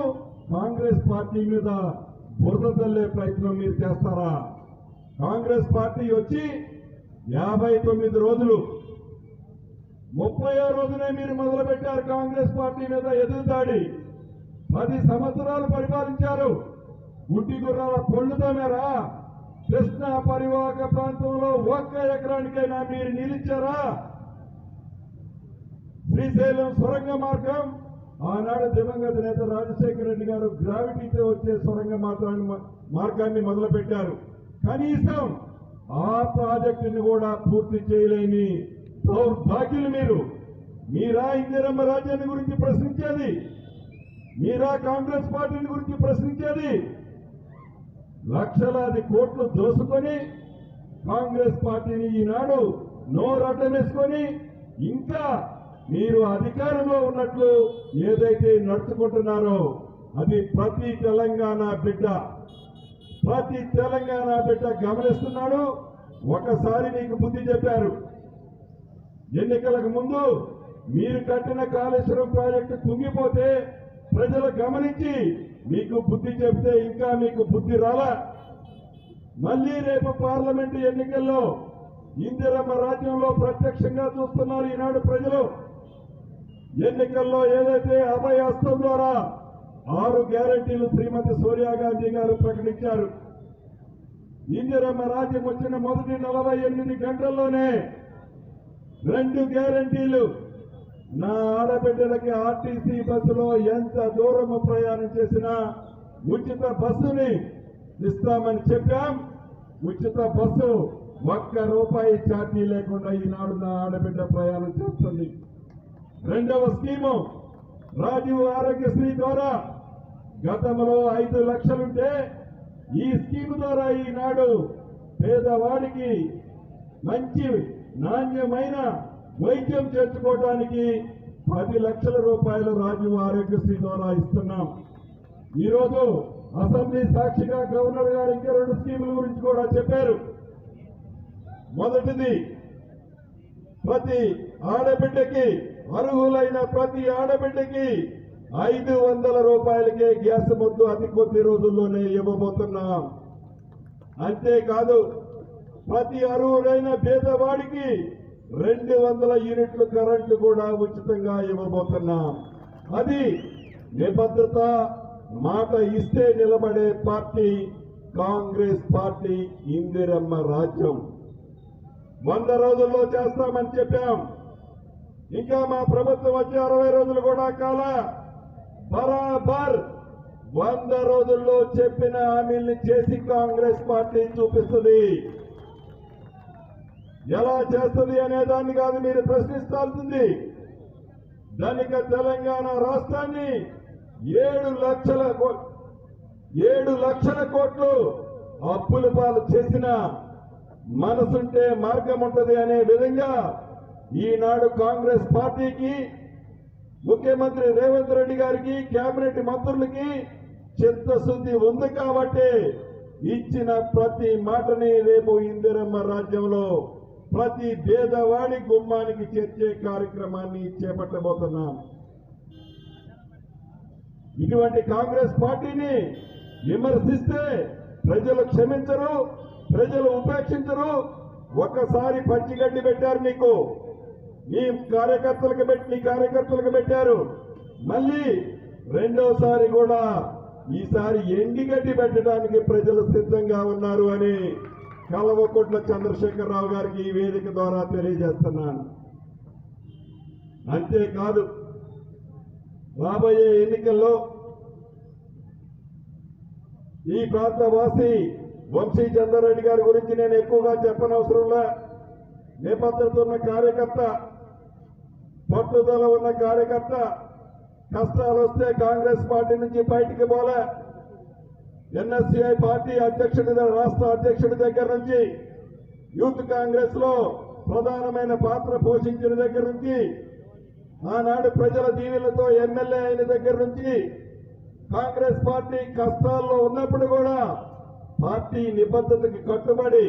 S4: కాంగ్రెస్ పార్టీ మీద బురద చల్లే ప్రయత్నం మీరు చేస్తారా? కాంగ్రెస్ పార్టీ వచ్చి 59 రోజులు, 30వ రోజునే మీరు మొదలుపెట్టారు కాంగ్రెస్ పార్టీ మీద ఎదురుదాడి. 10 సంవత్సరాలు పరిపాలించారు. గుడ్డి గుర్రాల పొళ్ళుతో మేరా కృష్ణా పరివాహక ప్రాంతంలో 1 ఎకరానికైనా మీరు నిలిచారా? శ్రీశైలం సొరంగ మార్గం ఆనాడు దివంగత నేత రాజశేఖర రెడ్డి గారు గ్రావిటీతో వచ్చే సొరంగ మార్గాన్ని మొదలుపెట్టారు. కనీసం ఆ ప్రాజెక్టుని కూడా పూర్తి చేయలేని దౌర్భాగ్యులు మీరు. మీరా ఇందిరమ్మ రాజ్యాన్ని గురించి ప్రశ్నించేది? మీరా కాంగ్రెస్ పార్టీని గురించి ప్రశ్నించేది? లక్షలాది కోట్లు దోసుకొని కాంగ్రెస్ పార్టీని ఈనాడు నోరడ్డమేసుకొని ఇంకా మీరు అధికారంలో ఉన్నట్లు ఏదైతే నడుచుకుంటున్నారో అది ప్రతి తెలంగాణ బిడ్డ గమనిస్తున్నాడు. ఒకసారి మీకు బుద్ధి చెప్పారు. ఎన్నికలకు ముందు మీరు కట్టిన కాళేశ్వరం ప్రాజెక్టు కుంగిపోతే ప్రజలు గమనించి మీకు బుద్ధి చెబితే ఇంకా మీకు బుద్ధి రాలా. మళ్లీ రేపు పార్లమెంటు ఎన్నికల్లో ఇందిరమ్మ రాజ్యంలో ప్రత్యక్షంగా చూస్తున్నారు ఈనాడు ప్రజలు. ఎన్నికల్లో ఏదైతే అభయహస్తం ద్వారా 6 గ్యారెంటీలు శ్రీమతి సోనియా గాంధీ గారు ప్రకటించారు. ఇందిరమ్మ రాజ్యం వచ్చిన మొదటి 48 గంటల్లోనే 2 గ్యారెంటీలు. నా ఆడబిడ్డలకి ఆర్టీసీ బస్సులో ఎంత దూరము ప్రయాణం చేసినా ఉచిత బస్సుని ఇస్తామని చెప్పాం. ఉచిత బస్సు 1 రూపాయి ఛార్జీ లేకుండా ఈనాడు నా ఆడబిడ్డ ప్రయాణం చేస్తుంది. 2వ స్కీము రాజీవ్ ఆరోగ్యశ్రీ ద్వారా గతంలో 5 లక్షలుంటే ఈ స్కీమ్ ద్వారా ఈనాడు పేదవాడికి మంచి నాణ్యమైన వైద్యం చేర్చుకోవడానికి 10 లక్షల రూపాయలు రాజీవ్ ఆరోగ్యశ్రీ ద్వారా ఇస్తున్నాం. ఈరోజు అసెంబ్లీ సాక్షిగా గవర్నర్ గారు ఇంకా 2 స్కీముల గురించి కూడా చెప్పారు. మొదటిది, ప్రతి ఆడబిడ్డకి, అర్హులైన ప్రతి ఆడబిడ్డకి 500 రూపాయలకే గ్యాస్ మొద్దు అతి కొద్ది రోజుల్లోనే ఇవ్వబోతున్నాం. అంతేకాదు ప్రతి అర్హులైన పేదవాడికి 200 యూనిట్లు కరెంటు కూడా ఉచితంగా ఇవ్వబోతున్నాం. అది నిబద్ధత, మాట ఇస్తే నిలబడే పార్టీ కాంగ్రెస్ పార్టీ. ఇందిరమ్మ రాజ్యం 100 రోజుల్లో చేస్తామని చెప్పాం. ఇంకా మా ప్రభుత్వం వచ్చే 60 రోజులు కూడా కాల బరాబర్ 100 రోజుల్లో చెప్పిన హామీల్ని చేసి కాంగ్రెస్ పార్టీ చూపిస్తుంది. ఎలా చేస్తుంది అనే దాన్ని కాదు మీరు ప్రశ్నిస్తాల్సింది. ధనిక తెలంగాణ రాష్ట్రాన్ని 7 లక్షల కోట్లు అప్పుల పాలు చేసిన మనసుంటే మార్గం ఉంటది అనే విధంగా ఈనాడు కాంగ్రెస్ పార్టీకి, ముఖ్యమంత్రి రేవంత్ రెడ్డి గారికి, కేబినెట్ మంత్రులకి చిత్తశుద్ధి ఉంది కాబట్టి ఇచ్చిన ప్రతి మాటని రేపు ఇందిరమ్మ రాజ్యంలో ప్రతి పేదవాడి గుమ్మానికి చేర్చే కార్యక్రమాన్ని చేపట్టబోతున్నాం. ఇటువంటి కాంగ్రెస్ పార్టీని విమర్శిస్తే ప్రజలు క్షమించరు, ప్రజలు ఉపేక్షించరు. ఒక్కసారి పచ్చిగడ్డి పెట్టారు మీకు, మీ కార్యకర్తలకు పెట్టారు. మళ్ళీ రెండోసారి కూడా ఈసారి ఎండిగడ్డి పెట్టడానికి ప్రజలు సిద్ధంగా ఉన్నారు అని కల్వకుంట్ల చంద్రశేఖరరావు గారికి ఈ వేదిక ద్వారా తెలియజేస్తున్నాను. అంతేకాదు రాబోయే ఎన్నికల్లో ఈ ప్రాంత వాసి వంశీ చంద్రారెడ్డి గారి గురించి నేను ఎక్కువగా చెప్పనవసరంలా. నిబద్ధత ఉన్న కార్యకర్త, పట్టుదల ఉన్న కార్యకర్త. కష్టాలు వస్తే కాంగ్రెస్ పార్టీ నుంచి బయటికి పోలే. ఎన్ఎస్సీఐ పార్టీ అధ్యక్షుడి, రాష్ట్ర అధ్యక్షుడి దగ్గర నుంచి, యూత్ కాంగ్రెస్ లో ప్రధానమైన పాత్ర పోషించిన దగ్గర నుంచి, ఆనాడు ప్రజల దీవెనలతో ఎమ్మెల్యే అయిన దగ్గర నుంచి కాంగ్రెస్ పార్టీ కష్టాల్లో ఉన్నప్పుడు కూడా పార్టీ నిబద్ధతకి కట్టుబడి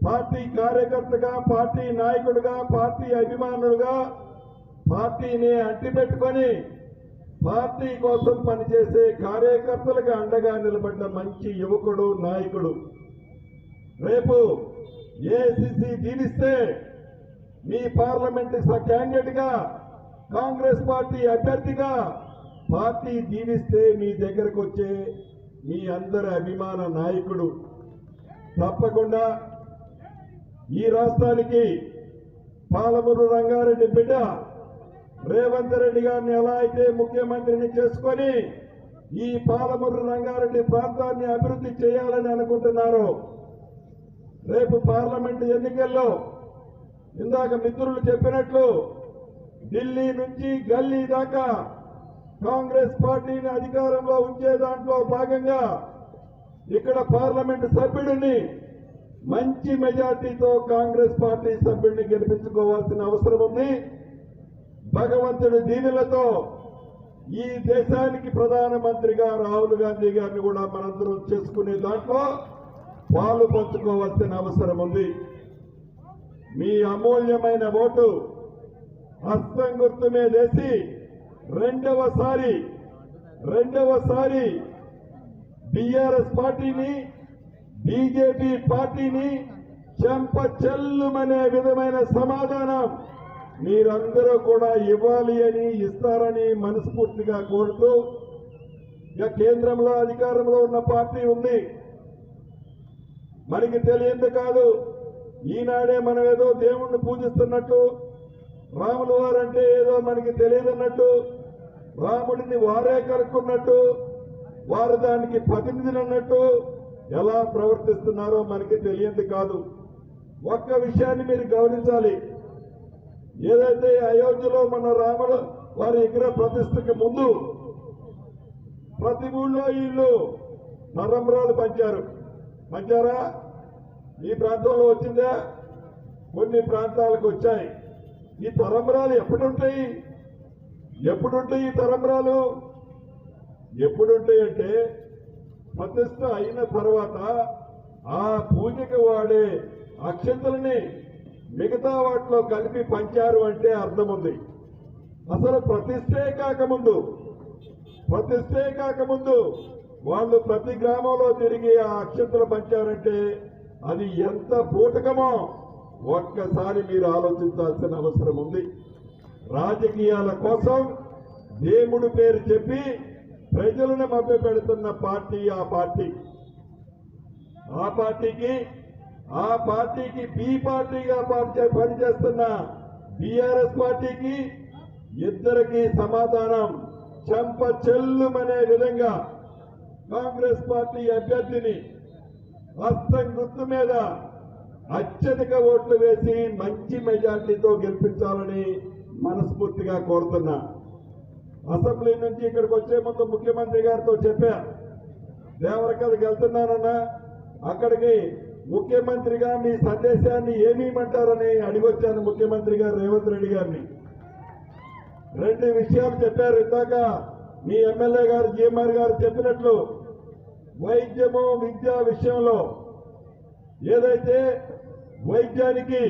S4: పార్టీ కార్యకర్తగా, పార్టీ నాయకుడిగా, పార్టీ అభిమానులుగా పార్టీని అంటిపెట్టుకొని పార్టీ కోసం పనిచేసే కార్యకర్తలకు అండగా నిలబడ్డ మంచి యువకుడు, నాయకుడు. రేపు ఏఐసిసి దీవిస్తే మీ పార్లమెంట్ క్యాండిడేట్ గా కాంగ్రెస్ పార్టీ అభ్యర్థిగా పార్టీ దీవిస్తే మీ దగ్గరకు వచ్చే మీ అందరి అభిమాన నాయకుడు తప్పకుండా ఈ రాష్ట్రానికి పాలమూరు రంగారెడ్డి బిడ్డ రేవంత్ రెడ్డి గారిని ఎలా అయితే ముఖ్యమంత్రిని చేసుకొని ఈ పాలమూరు రంగారెడ్డి ప్రాంతాన్ని అభివృద్ధి చేయాలని అనుకుంటున్నారు. రేపు పార్లమెంటు ఎన్నికల్లో ఇందాక మిత్రులు చెప్పినట్లు ఢిల్లీ నుంచి గల్లీ దాకా కాంగ్రెస్ పార్టీని అధికారంలో ఉంచే దాంట్లో భాగంగా ఇక్కడ పార్లమెంటు సభ్యుడిని మంచి మెజార్టీతో కాంగ్రెస్ పార్టీ సభ్యుడిని గెలిపించుకోవాల్సిన అవసరం ఉంది. భగవంతుడి దీవెనలతో ఈ దేశానికి ప్రధానమంత్రిగా రాహుల్ గాంధీ గారిని కూడా మనందరం చేసుకునే దాంట్లో పాలు పంచుకోవాల్సిన అవసరం ఉంది. మీ అమూల్యమైన ఓటు హస్తం గుర్తు మీదేసి రెండవసారి బీఆర్ఎస్ పార్టీని బీజేపీ పార్టీని చెంపచెల్లుమనే విధమైన సమాధానం మీరందరూ కూడా ఇవ్వాలి అని ఇస్తారని మనస్ఫూర్తిగా కోరుతూ ఇక కేంద్రంలో అధికారంలో ఉన్న పార్టీ ఉంది. మనకి తెలియంది కాదు. ఈనాడే మనం ఏదో దేవుణ్ణి పూజిస్తున్నట్టు, రాముల వారంటే ఏదో మనకి తెలియదన్నట్టు, రాముడిని వారే కనుక్కున్నట్టు, వారు దానికి ప్రతినిధులు అన్నట్టు ఎలా ప్రవర్తిస్తున్నారో మనకి తెలియంది కాదు. ఒక్క విషయాన్ని మీరు గమనించాలి. ఏదైతే అయోధ్యలో మన రాముల వారి విగ్రహ ప్రతిష్టకి ముందు ప్రతి ఊళ్ళో ఇల్లు తరంబ్రాలు పంచారా? ఈ ప్రాంతంలో వచ్చిందా? కొన్ని ప్రాంతాలకు వచ్చాయి. ఈ తరంబ్రాలు ఎప్పుడుంటాయి ఈ తరంబ్రాలు ఎప్పుడుంటాయంటే ప్రతిష్ట అయిన తర్వాత ఆ పూజకి వాడే అక్షంతలని మిగతా వాటిలో కలిపి పంచారు అంటే అర్థం ఉంది. అసలు ప్రతిష్టే కాకముందు వాళ్ళు ప్రతి గ్రామంలో తిరిగి ఆ అక్షంతలు పంచారంటే అది ఎంత బూటకమో ఒక్కసారి మీరు ఆలోచించాల్సిన అవసరం ఉంది. రాజకీయాల కోసం దేవుడి పేరు చెప్పి ప్రజలను మభ్యపెడుతున్న పార్టీ ఆ పార్టీకి బి పార్టీగా పనిచేస్తున్న బీఆర్ఎస్ పార్టీకి ఇద్దరికి సమాధానం చెంపచెల్లుమనే విధంగా కాంగ్రెస్ పార్టీ అభ్యర్థిని హస్తం గుర్తు మీద అత్యధిక ఓట్లు వేసి మంచి మెజార్టీతో గెలిపించాలని మనస్ఫూర్తిగా కోరుతున్నా. అసెంబ్లీ నుంచి ఇక్కడికి వచ్చే ముందు ముఖ్యమంత్రి గారితో చెప్పా, దేవరకథకి వెళ్తున్నానన్నా అక్కడికి ముఖ్యమంత్రిగా మీ సందేశాన్ని ఏమీమంటారని అడిగొచ్చాను ముఖ్యమంత్రి గారు రేవంత్ రెడ్డి గారిని. రెండు విషయాలు చెప్పారు. ఇందాక మీ ఎమ్మెల్యే గారు జీఎంఆర్ గారు చెప్పినట్లు వైద్యము విద్య విషయంలో ఏదైతే వైద్యానికి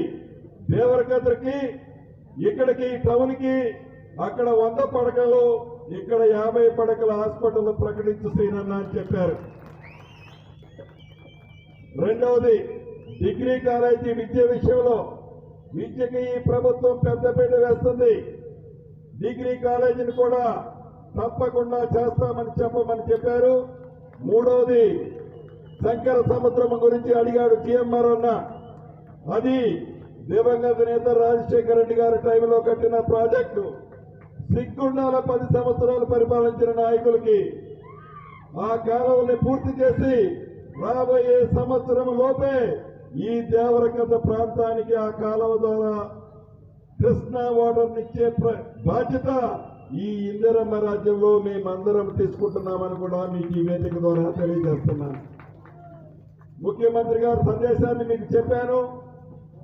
S4: దేవరకథకి ఇక్కడికి టౌన్కి అక్కడ 100 పడకలు ఇక్కడ 50 పడకల హాస్పిటల్ ప్రకటించు శ్రీనన్న అని చెప్పారు. రెండవది డిగ్రీ కాలేజీ విద్య విషయంలో విద్యకి ఈ ప్రభుత్వం పెద్దపీట వేస్తుంది. డిగ్రీ కాలేజీని కూడా తప్పకుండా చేస్తామని చెప్పారు. మూడవది శంకర సముద్రం గురించి అడిగాడు జీఎంఆర్ అన్న. అది దివంగత నేత రాజశేఖర రెడ్డి గారి టైంలో కట్టిన ప్రాజెక్టు. సిగ్గుండాల 10 సంవత్సరాలు పరిపాలించిన నాయకులకి ఆ కాలువని పూర్తి చేసి రాబోయే సంవత్సరం లోపే ఈ దేవరకథ ప్రాంతానికి ఆ కాలువ ద్వారా కృష్ణా వాటర్ ఇచ్చే బాధ్యత ఈ ఇందిరమ్మ రాజ్యంలో మేమందరం తీసుకుంటున్నామని కూడా మీకు ఈ వేదిక ద్వారా తెలియజేస్తున్నాను. ముఖ్యమంత్రి గారి సందేశాన్ని మీకు చెప్పాను.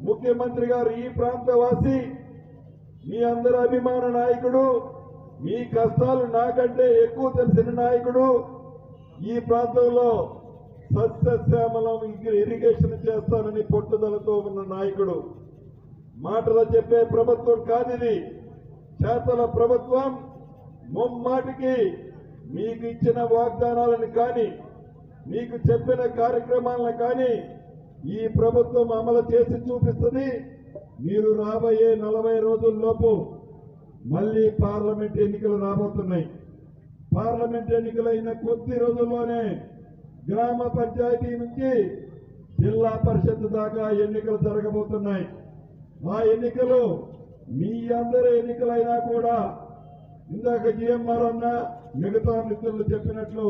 S4: ముఖ్యమంత్రి గారు ఈ ప్రాంతవాసి, మీ అందరి అభిమాన నాయకుడు, మీ కష్టాలు నాకంటే ఎక్కువ తెలిసిన నాయకుడు, ఈ ప్రాంతంలో సస్యశ్యామలం ఇరిగేషన్ చేస్తానని పట్టుదలతో ఉన్న నాయకుడు. మాటలు చెప్పే ప్రభుత్వం కాదిది, చేతల ప్రభుత్వం. ముమ్మాటికి మీకు ఇచ్చిన వాగ్దానాలను కానీ, మీకు చెప్పిన కార్యక్రమాలను కానీ ఈ ప్రభుత్వం అమలు చేసి చూపిస్తుంది. మీరు రాబోయే 40 రోజుల్లోపు మళ్ళీ పార్లమెంట్ ఎన్నికలు రాబోతున్నాయి. పార్లమెంట్ ఎన్నికలైన కొద్ది రోజుల్లోనే గ్రామ పంచాయతీ నుంచి జిల్లా పరిషత్ దాకా ఎన్నికలు జరగబోతున్నాయి. ఆ ఎన్నికలు మీ అందరి ఎన్నికలైనా కూడా ఇందాక జిఎంఆర్ అన్న మిగతా మిత్రులు చెప్పినట్లు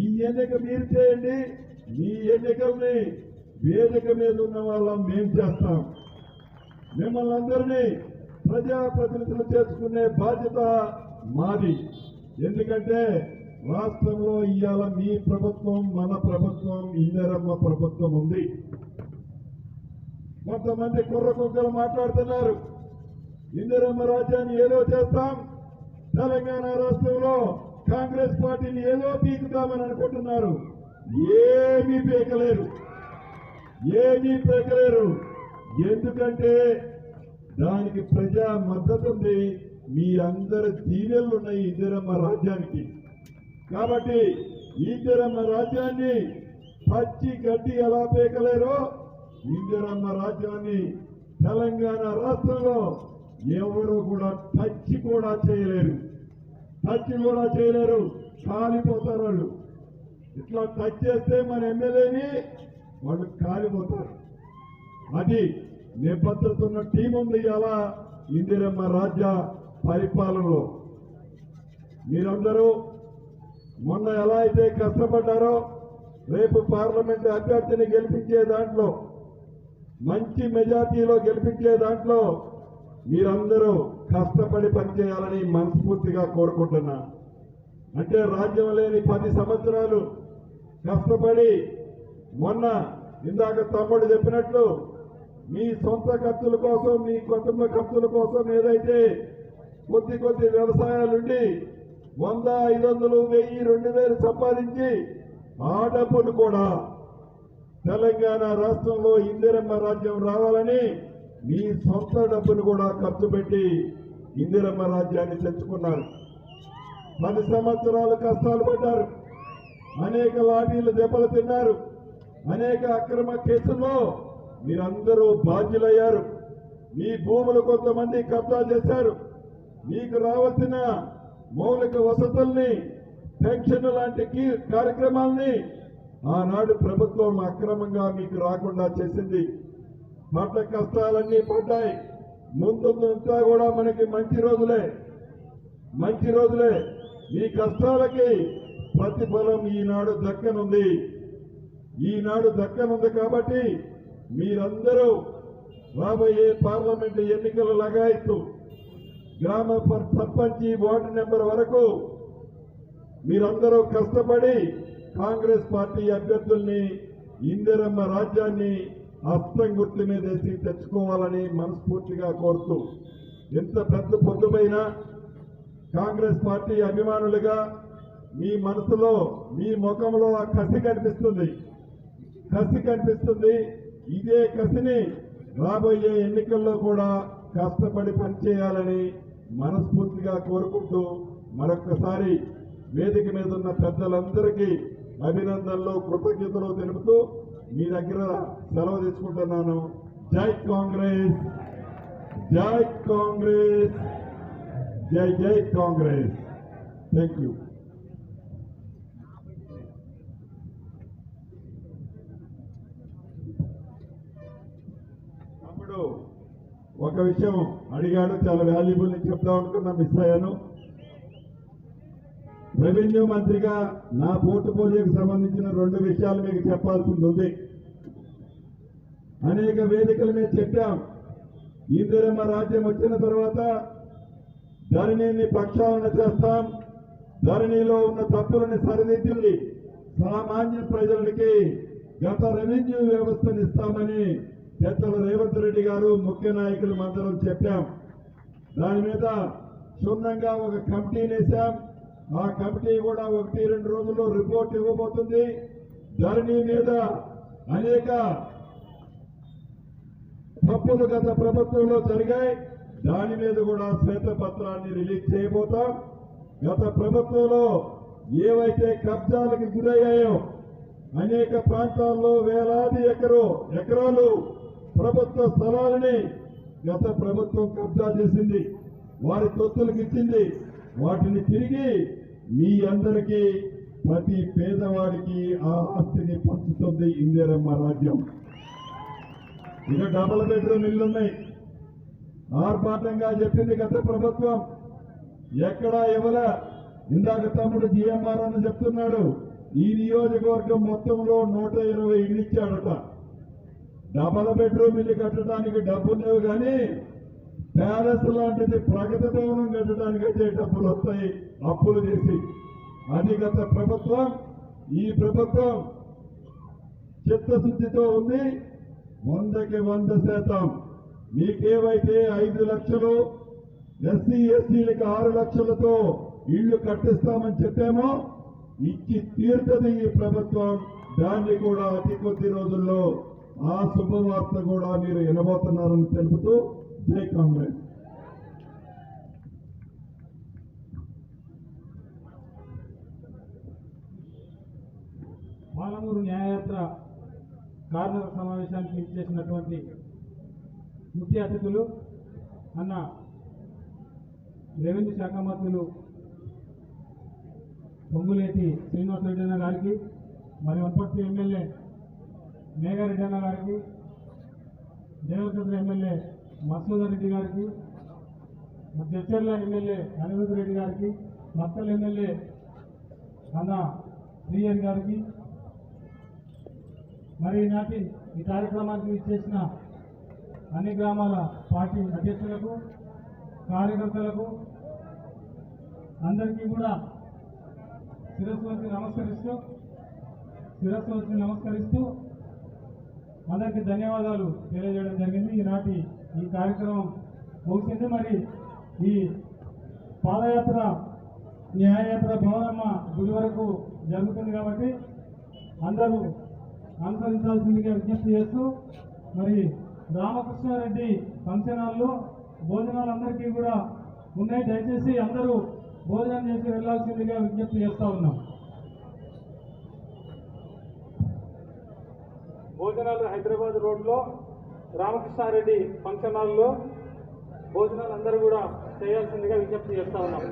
S4: ఈ ఎన్నిక మీరు చేయండి. మీ ఎన్నికల్ని వేదిక మీద ఉన్న వాళ్ళం మేం చేస్తాం. మిమ్మల్ని అందరినీ ప్రజాప్రతినిధులు చేసుకునే బాధ్యత మాది. ఎందుకంటే రాష్ట్రంలో ఇవాళ మీ ప్రభుత్వం, మన ప్రభుత్వం, ఇందిరమ్మ ప్రభుత్వం ఉంది. కొంతమంది కుర్ర కుక్కలు మాట్లాడుతున్నారు, ఇందిరమ్మ రాజ్యాన్ని ఏదో చేస్తాం, తెలంగాణ రాష్ట్రంలో కాంగ్రెస్ పార్టీని ఏదో పీకుతామని అనుకుంటున్నారు. ఏమీ పీకలేరు, ఏమీ పీకలేరు. ఎందుకంటే దానికి ప్రజా మద్దతు ఉంది. మీ అందరి దీవెనలు ఉన్నాయి ఇందిరమ్మ రాజ్యానికి. కాబట్టి ఇందిరమ్మ రాజ్యాన్ని పచ్చి గడ్డి ఎలా పీకలేరో ఇందిరమ్మ రాజ్యాన్ని తెలంగాణ రాష్ట్రంలో ఎవరు కూడా టచ్ కూడా చేయలేరు. టచ్ కూడా చేయలేరు, కాలిపోతారు వాళ్ళు. ఇట్లా టచ్ చేస్తే మన ఎమ్మెల్యేని వాళ్ళు కాలిపోతారు. అది నిబద్ధత ఉన్న టీం ఉంది అలా ఇందిరమ్మ రాజ్య పరిపాలనలో. మీరందరూ మొన్న ఎలా అయితే కష్టపడ్డారో రేపు పార్లమెంట్ అభ్యర్థిని గెలిపించే దాంట్లో, మంచి మెజార్టీలో గెలిపించే దాంట్లో మీరందరూ కష్టపడి పనిచేయాలని మనస్ఫూర్తిగా కోరుకుంటున్నా. అంటే రాజ్యం లేని 10 సంవత్సరాలు కష్టపడి మొన్న ఇందాక తమ్ముడు చెప్పినట్లు మీ సొంత ఖర్చుల కోసం, మీ కుటుంబ ఖర్చుల కోసం ఏదైతే కొద్ది వ్యవసాయాలుండి 100, 500, 1000, 2000 సంపాదించి ఆ డబ్బును కూడా తెలంగాణ రాష్ట్రంలో ఇందిరమ్మ రాజ్యం రావాలని మీ సొంత డబ్బును కూడా ఖర్చు పెట్టి ఇందిరమ్మ రాజ్యాన్ని తెచ్చుకున్నారు. 10 సంవత్సరాలు కష్టాలు పడ్డారు, అనేక లాఠీలు దెబ్బలు తిన్నారు, అనేక అక్రమ కేసుల్లో మీరందరూ బాధ్యులయ్యారు. మీ భూములు కొంతమంది కబ్జా చేశారు. మీకు రావాల్సిన మౌలిక వసతుల్ని, పెన్షన్ లాంటి కార్యక్రమాల్ని ఆనాడు ప్రభుత్వం అక్రమంగా మీకు రాకుండా చేసింది. పడ్డ కష్టాలన్నీ పడ్డాయి. ముందుంతా కూడా మనకి మంచి రోజులే. ఈ కష్టాలకి ప్రతిఫలం ఈనాడు దక్కనుంది కాబట్టి మీరందరూ రాబోయే పార్లమెంటు ఎన్నికలు లగాయిస్తూ గ్రామ సర్పంచి వార్డు నెంబర్ వరకు మీరందరూ కష్టపడి కాంగ్రెస్ పార్టీ అభ్యర్థుల్ని ఇందిరమ్మ రాజ్యాన్ని హస్తం గుర్తు మీద వేసి తెచ్చుకోవాలని మనస్ఫూర్తిగా కోరుతూ, ఎంత పెద్ద పొద్దుపైనా కాంగ్రెస్ పార్టీ అభిమానులుగా మీ మనసులో, మీ ముఖంలో ఆ కసి కనిపిస్తుంది. ఇదే కసిని రాబోయే ఎన్నికల్లో కూడా కష్టపడి పనిచేయాలని మనస్ఫూర్తిగా కోరుకుంటూ మరొక్కసారి వేదిక మీద ఉన్న పెద్దలందరికీ అభినందనలు, కృతజ్ఞతలు తెలుపుతూ మీ దగ్గర సెలవు తీసుకుంటున్నాను. జై కాంగ్రెస్, జై కాంగ్రెస్, జై కాంగ్రెస్. Thank you. అప్పుడు ఒక విషయం అడిగాడు, చాలా వాల్యుబుల్ అని చెప్తా అనుకున్నా, మిస్ అయ్యాను. రెవెన్యూ మంత్రిగా నా పోర్టుఫోలియోకి సంబంధించిన 2 విషయాలు మీకు చెప్పాల్సింది ఉంది. అనేక వేదికల మీద చెప్పాం. ఇందిరమ్మ రాజ్యం వచ్చిన తర్వాత ధరణిని ప్రక్షాళన చేస్తాం, ధరణిలో ఉన్న తప్పులను సరిదిద్ది సామాన్య ప్రజలకి గత రెవెన్యూ వ్యవస్థను ఇస్తామని పెద్దల రేవంత్ రెడ్డి గారు, ముఖ్య నాయకులు మందరం చెప్పాం. దాని మీద క్షుణ్ణంగా ఒక కమిటీని వేశాం. ఆ కమిటీ కూడా 1-2 రోజుల్లో రిపోర్ట్ ఇవ్వబోతుంది. ధరణి మీద అనేక తప్పులు గత ప్రభుత్వంలో జరిగాయి, దాని మీద కూడా శ్వేతపత్రాన్ని రిలీజ్ చేయబోతాం. గత ప్రభుత్వంలో ఏవైతే కబ్జాలకు గురయ్యాయో అనేక ప్రాంతాల్లో వేలాది ఎకరాలు ప్రభుత్వ స్థలాలని గత ప్రభుత్వం కబ్జా చేసింది, వారి తొత్తులకు ఇచ్చింది. వాటిని తిరిగి మీ అందరికీ ప్రతి పేదవాడికి ఆ ఆస్తిని పంచుతుంది ఇందిరమ్మ రాజ్యం. ఇక డబుల్ బెడ్రూమ్ ఇళ్లున్నాయి. ఆర్భాటంగా చెప్పింది గత ప్రభుత్వం, ఎక్కడా ఎవర ఇందాక తమ్ముడు జిఎంఆర్ అని చెప్తున్నాడు, ఈ నియోజకవర్గం మొత్తంలో 120 ఇళ్ళు ఇచ్చాడట. డబల్ బెడ్రూమ్ ఇల్లు కట్టడానికి డబ్బులు లేవు, కానీ ప్యాలెస్ లాంటిది ప్రగతి భవనం కట్టడానికి అయితే డబ్బులు వస్తాయి అప్పులు చేసి. అది గత ప్రభుత్వం. ఈ ప్రభుత్వం చిత్తశుద్ధితో ఉంది. 100కి 100%. మీకేవైతే 5 లక్షలు, ఎస్సీ ఎస్టీలకు 6 లక్షలతో ఇళ్లు కట్టిస్తామని చెప్పామో ఇచ్చి తీరుతుంది ఈ ప్రభుత్వం. దాన్ని కూడా అతి కొద్ది రోజుల్లో ఆ శుభవార్త కూడా మీరు వినబోతున్నారని తెలుపుతూ జై కాంగ్రెస్.
S2: పాలమూరు న్యాయయాత్ర కార్నర్ సమావేశానికి ఇచ్చేసినటువంటి ముఖ్య అతిథులు అన్న రెవెన్యూ శాఖ మంత్రులు పొంగులేటి శ్రీనివాసరెడ్డి అన్న గారికి, మరి వనపర్తి ఎమ్మెల్యే మేఘారెడ్డి అన్న గారికి, దేవరకద్ర ఎమ్మెల్యే మసూదర్ రెడ్డి గారికి, జడ్చర్ల ఎమ్మెల్యే అనిరుద్ రెడ్డి గారికి, మత్తల్ ఎమ్మెల్యే అన్న శ్రీహరి గారికి, మరి ఈనాటి ఈ కార్యక్రమానికి ఇచ్చేసిన అన్ని గ్రామాల పార్టీ అధ్యక్షులకు, కార్యకర్తలకు అందరికీ కూడా శిరస్సు వచ్చి నమస్కరిస్తూ అందరికీ ధన్యవాదాలు తెలియజేయడం జరిగింది. ఈనాటి ఈ కార్యక్రమం ముగిసింది. మరి ఈ పాదయాత్ర న్యాయయాత్ర భవనమ్మ గుడి వరకు జరుగుతుంది కాబట్టి అందరూ అనుసరించాల్సిందిగా విజ్ఞప్తి చేస్తూ, మరి రామకృష్ణారెడ్డి ఫంక్షన్ హాల్లో భోజనాలు అందరికీ కూడా ఉన్నాయి. దయచేసి అందరూ భోజనం చేసి వెళ్లాల్సిందిగా విజ్ఞప్తి చేస్తా ఉన్నాం. భోజనాలు హైదరాబాద్ రోడ్లో రామకృష్ణారెడ్డి ఫంక్షన్ హాల్లో భోజనాలు అందరూ కూడా చేయాల్సిందిగా విజ్ఞప్తి చేస్తా ఉన్నాం.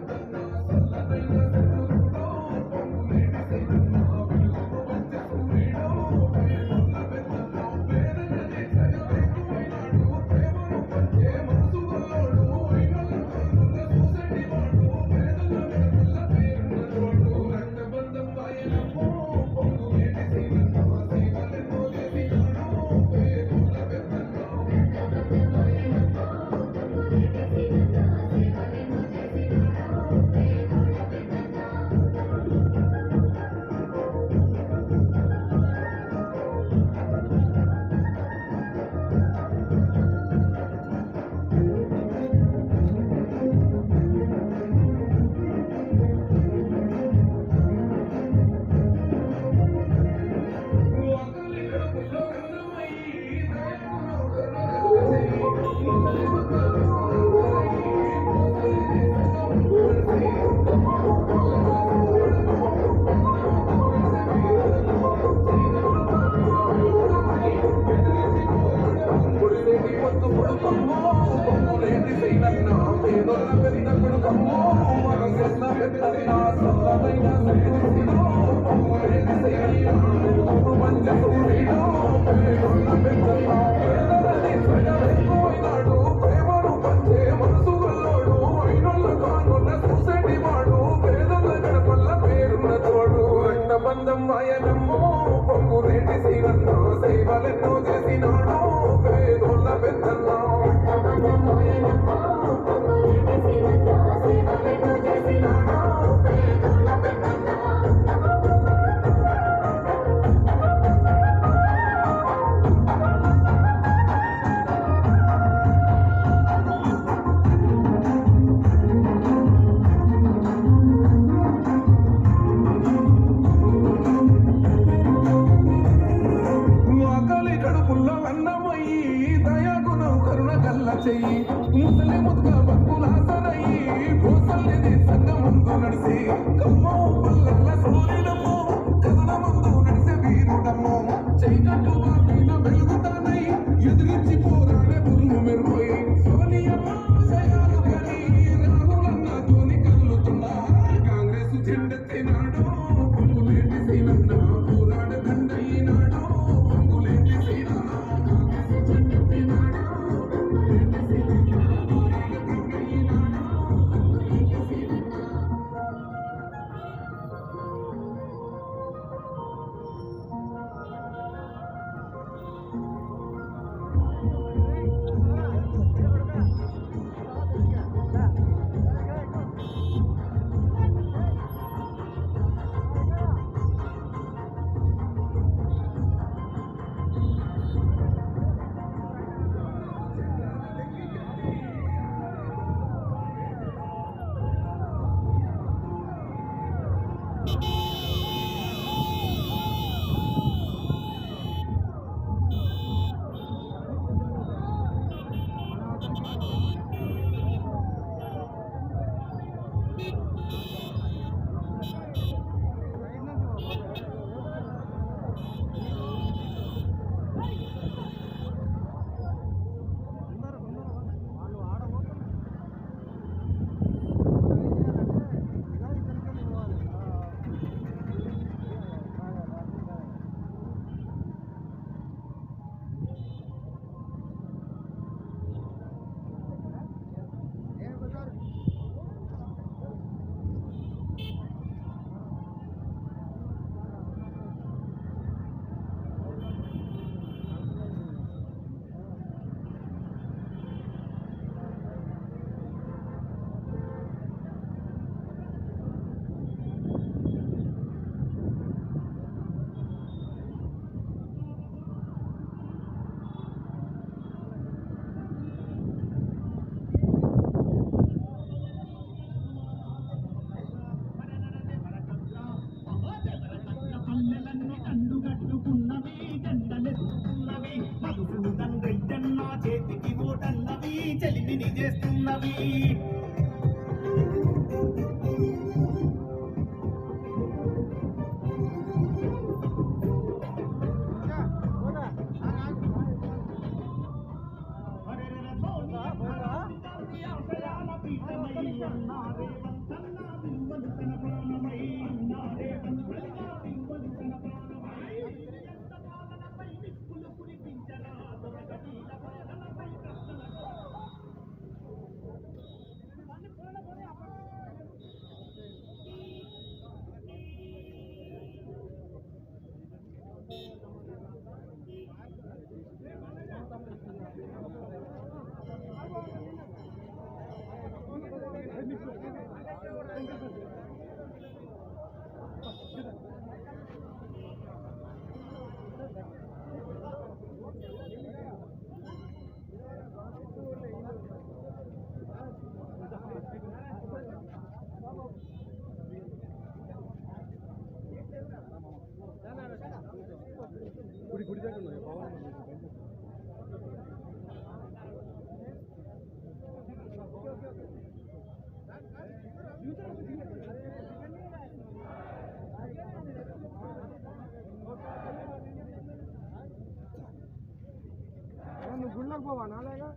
S5: నువ్వు గుళ్ళకి పోవా నాలేగా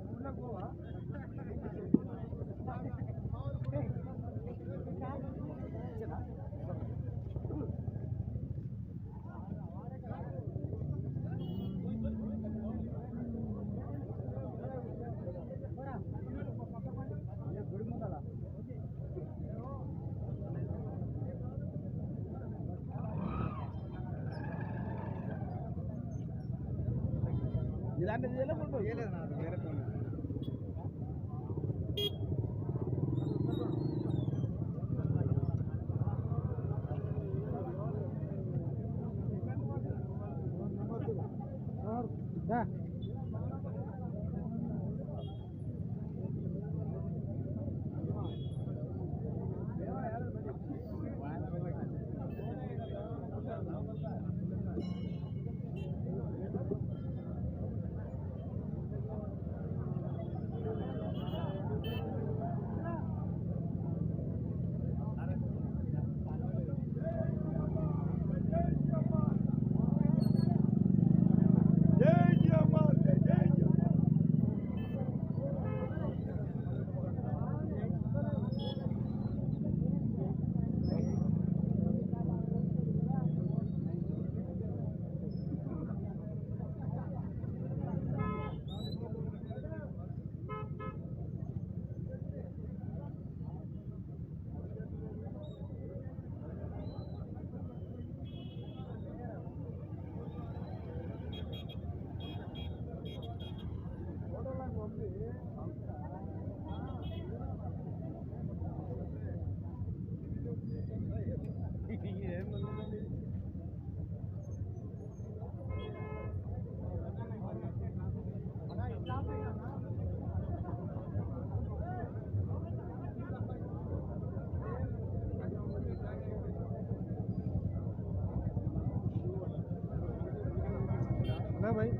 S5: గుళ్ళకి పోవా ఇలాంటిది చేయలేదు నాకు వేరే भाई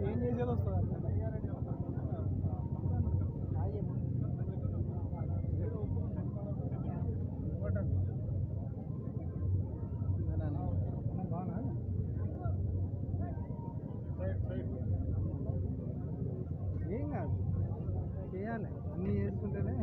S5: ఏం చేసేది వస్తుంది ఏం కాదు చేయాలి అన్నీ చేసుకుంటేనే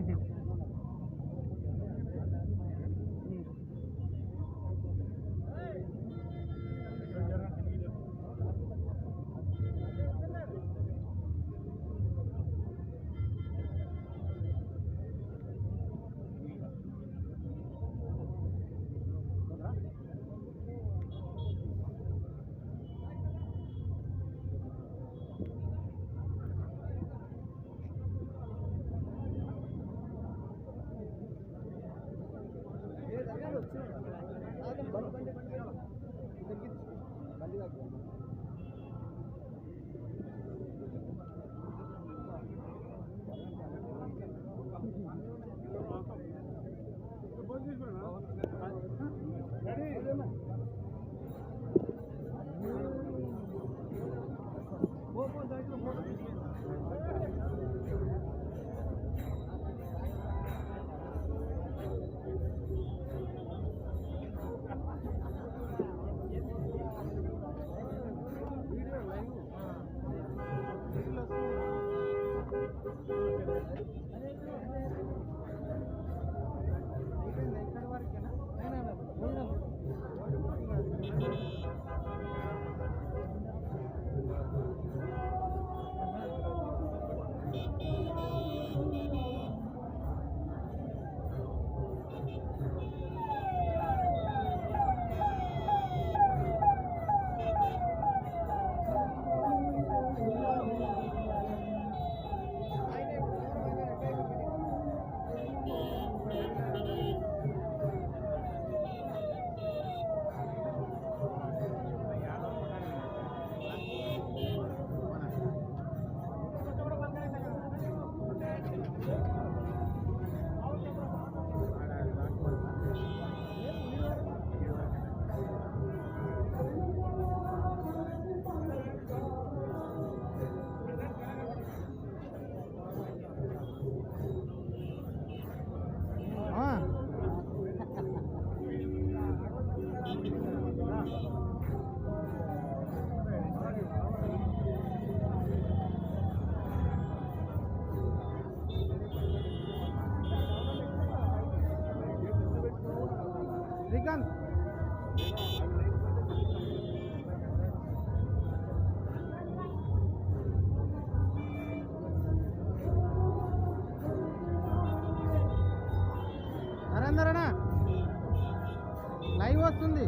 S5: శ్రీకాంత్ నరేందర్ అన్న లైవ్ వస్తుంది.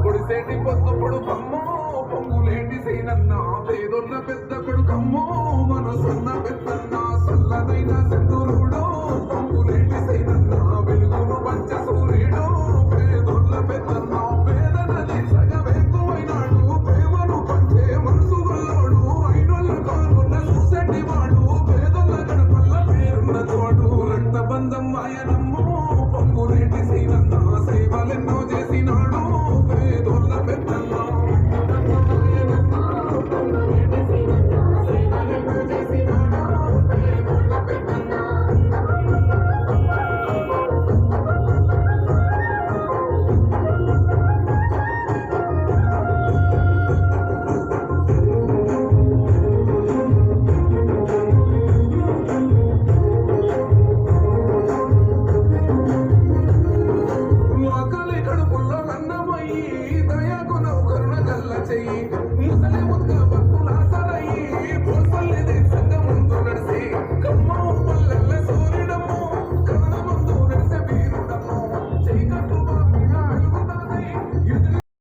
S6: పొడిసేటి పొద్దుప్పుడు కమ్మో పొంగులేంటి సైనన్న పేదొన్న పెద్ద కొడుకమ్మో మనసున్న పెద్దన్న సల్లనైన సింధురుడో పొంగులేంటి సైనన్న వెలుగును పంచ సూర్యుడో పేదొన్న పెద్దన్న పేదనది సగమెక్కువైనాడు ప్రేమను పంచే మనసు గల్లోడు అయినొల్ల కానున్న చూసటి వాడు పేదొల్ల గడపల్ల పేరున్న చోడు రక్తబంధం మాయనమ్మో పొంగులేంటి సైనన్న సేవలెన్నో చేసినాడు పేదొల్ల పెద్దన్న ఆకలి కడుపుల్లో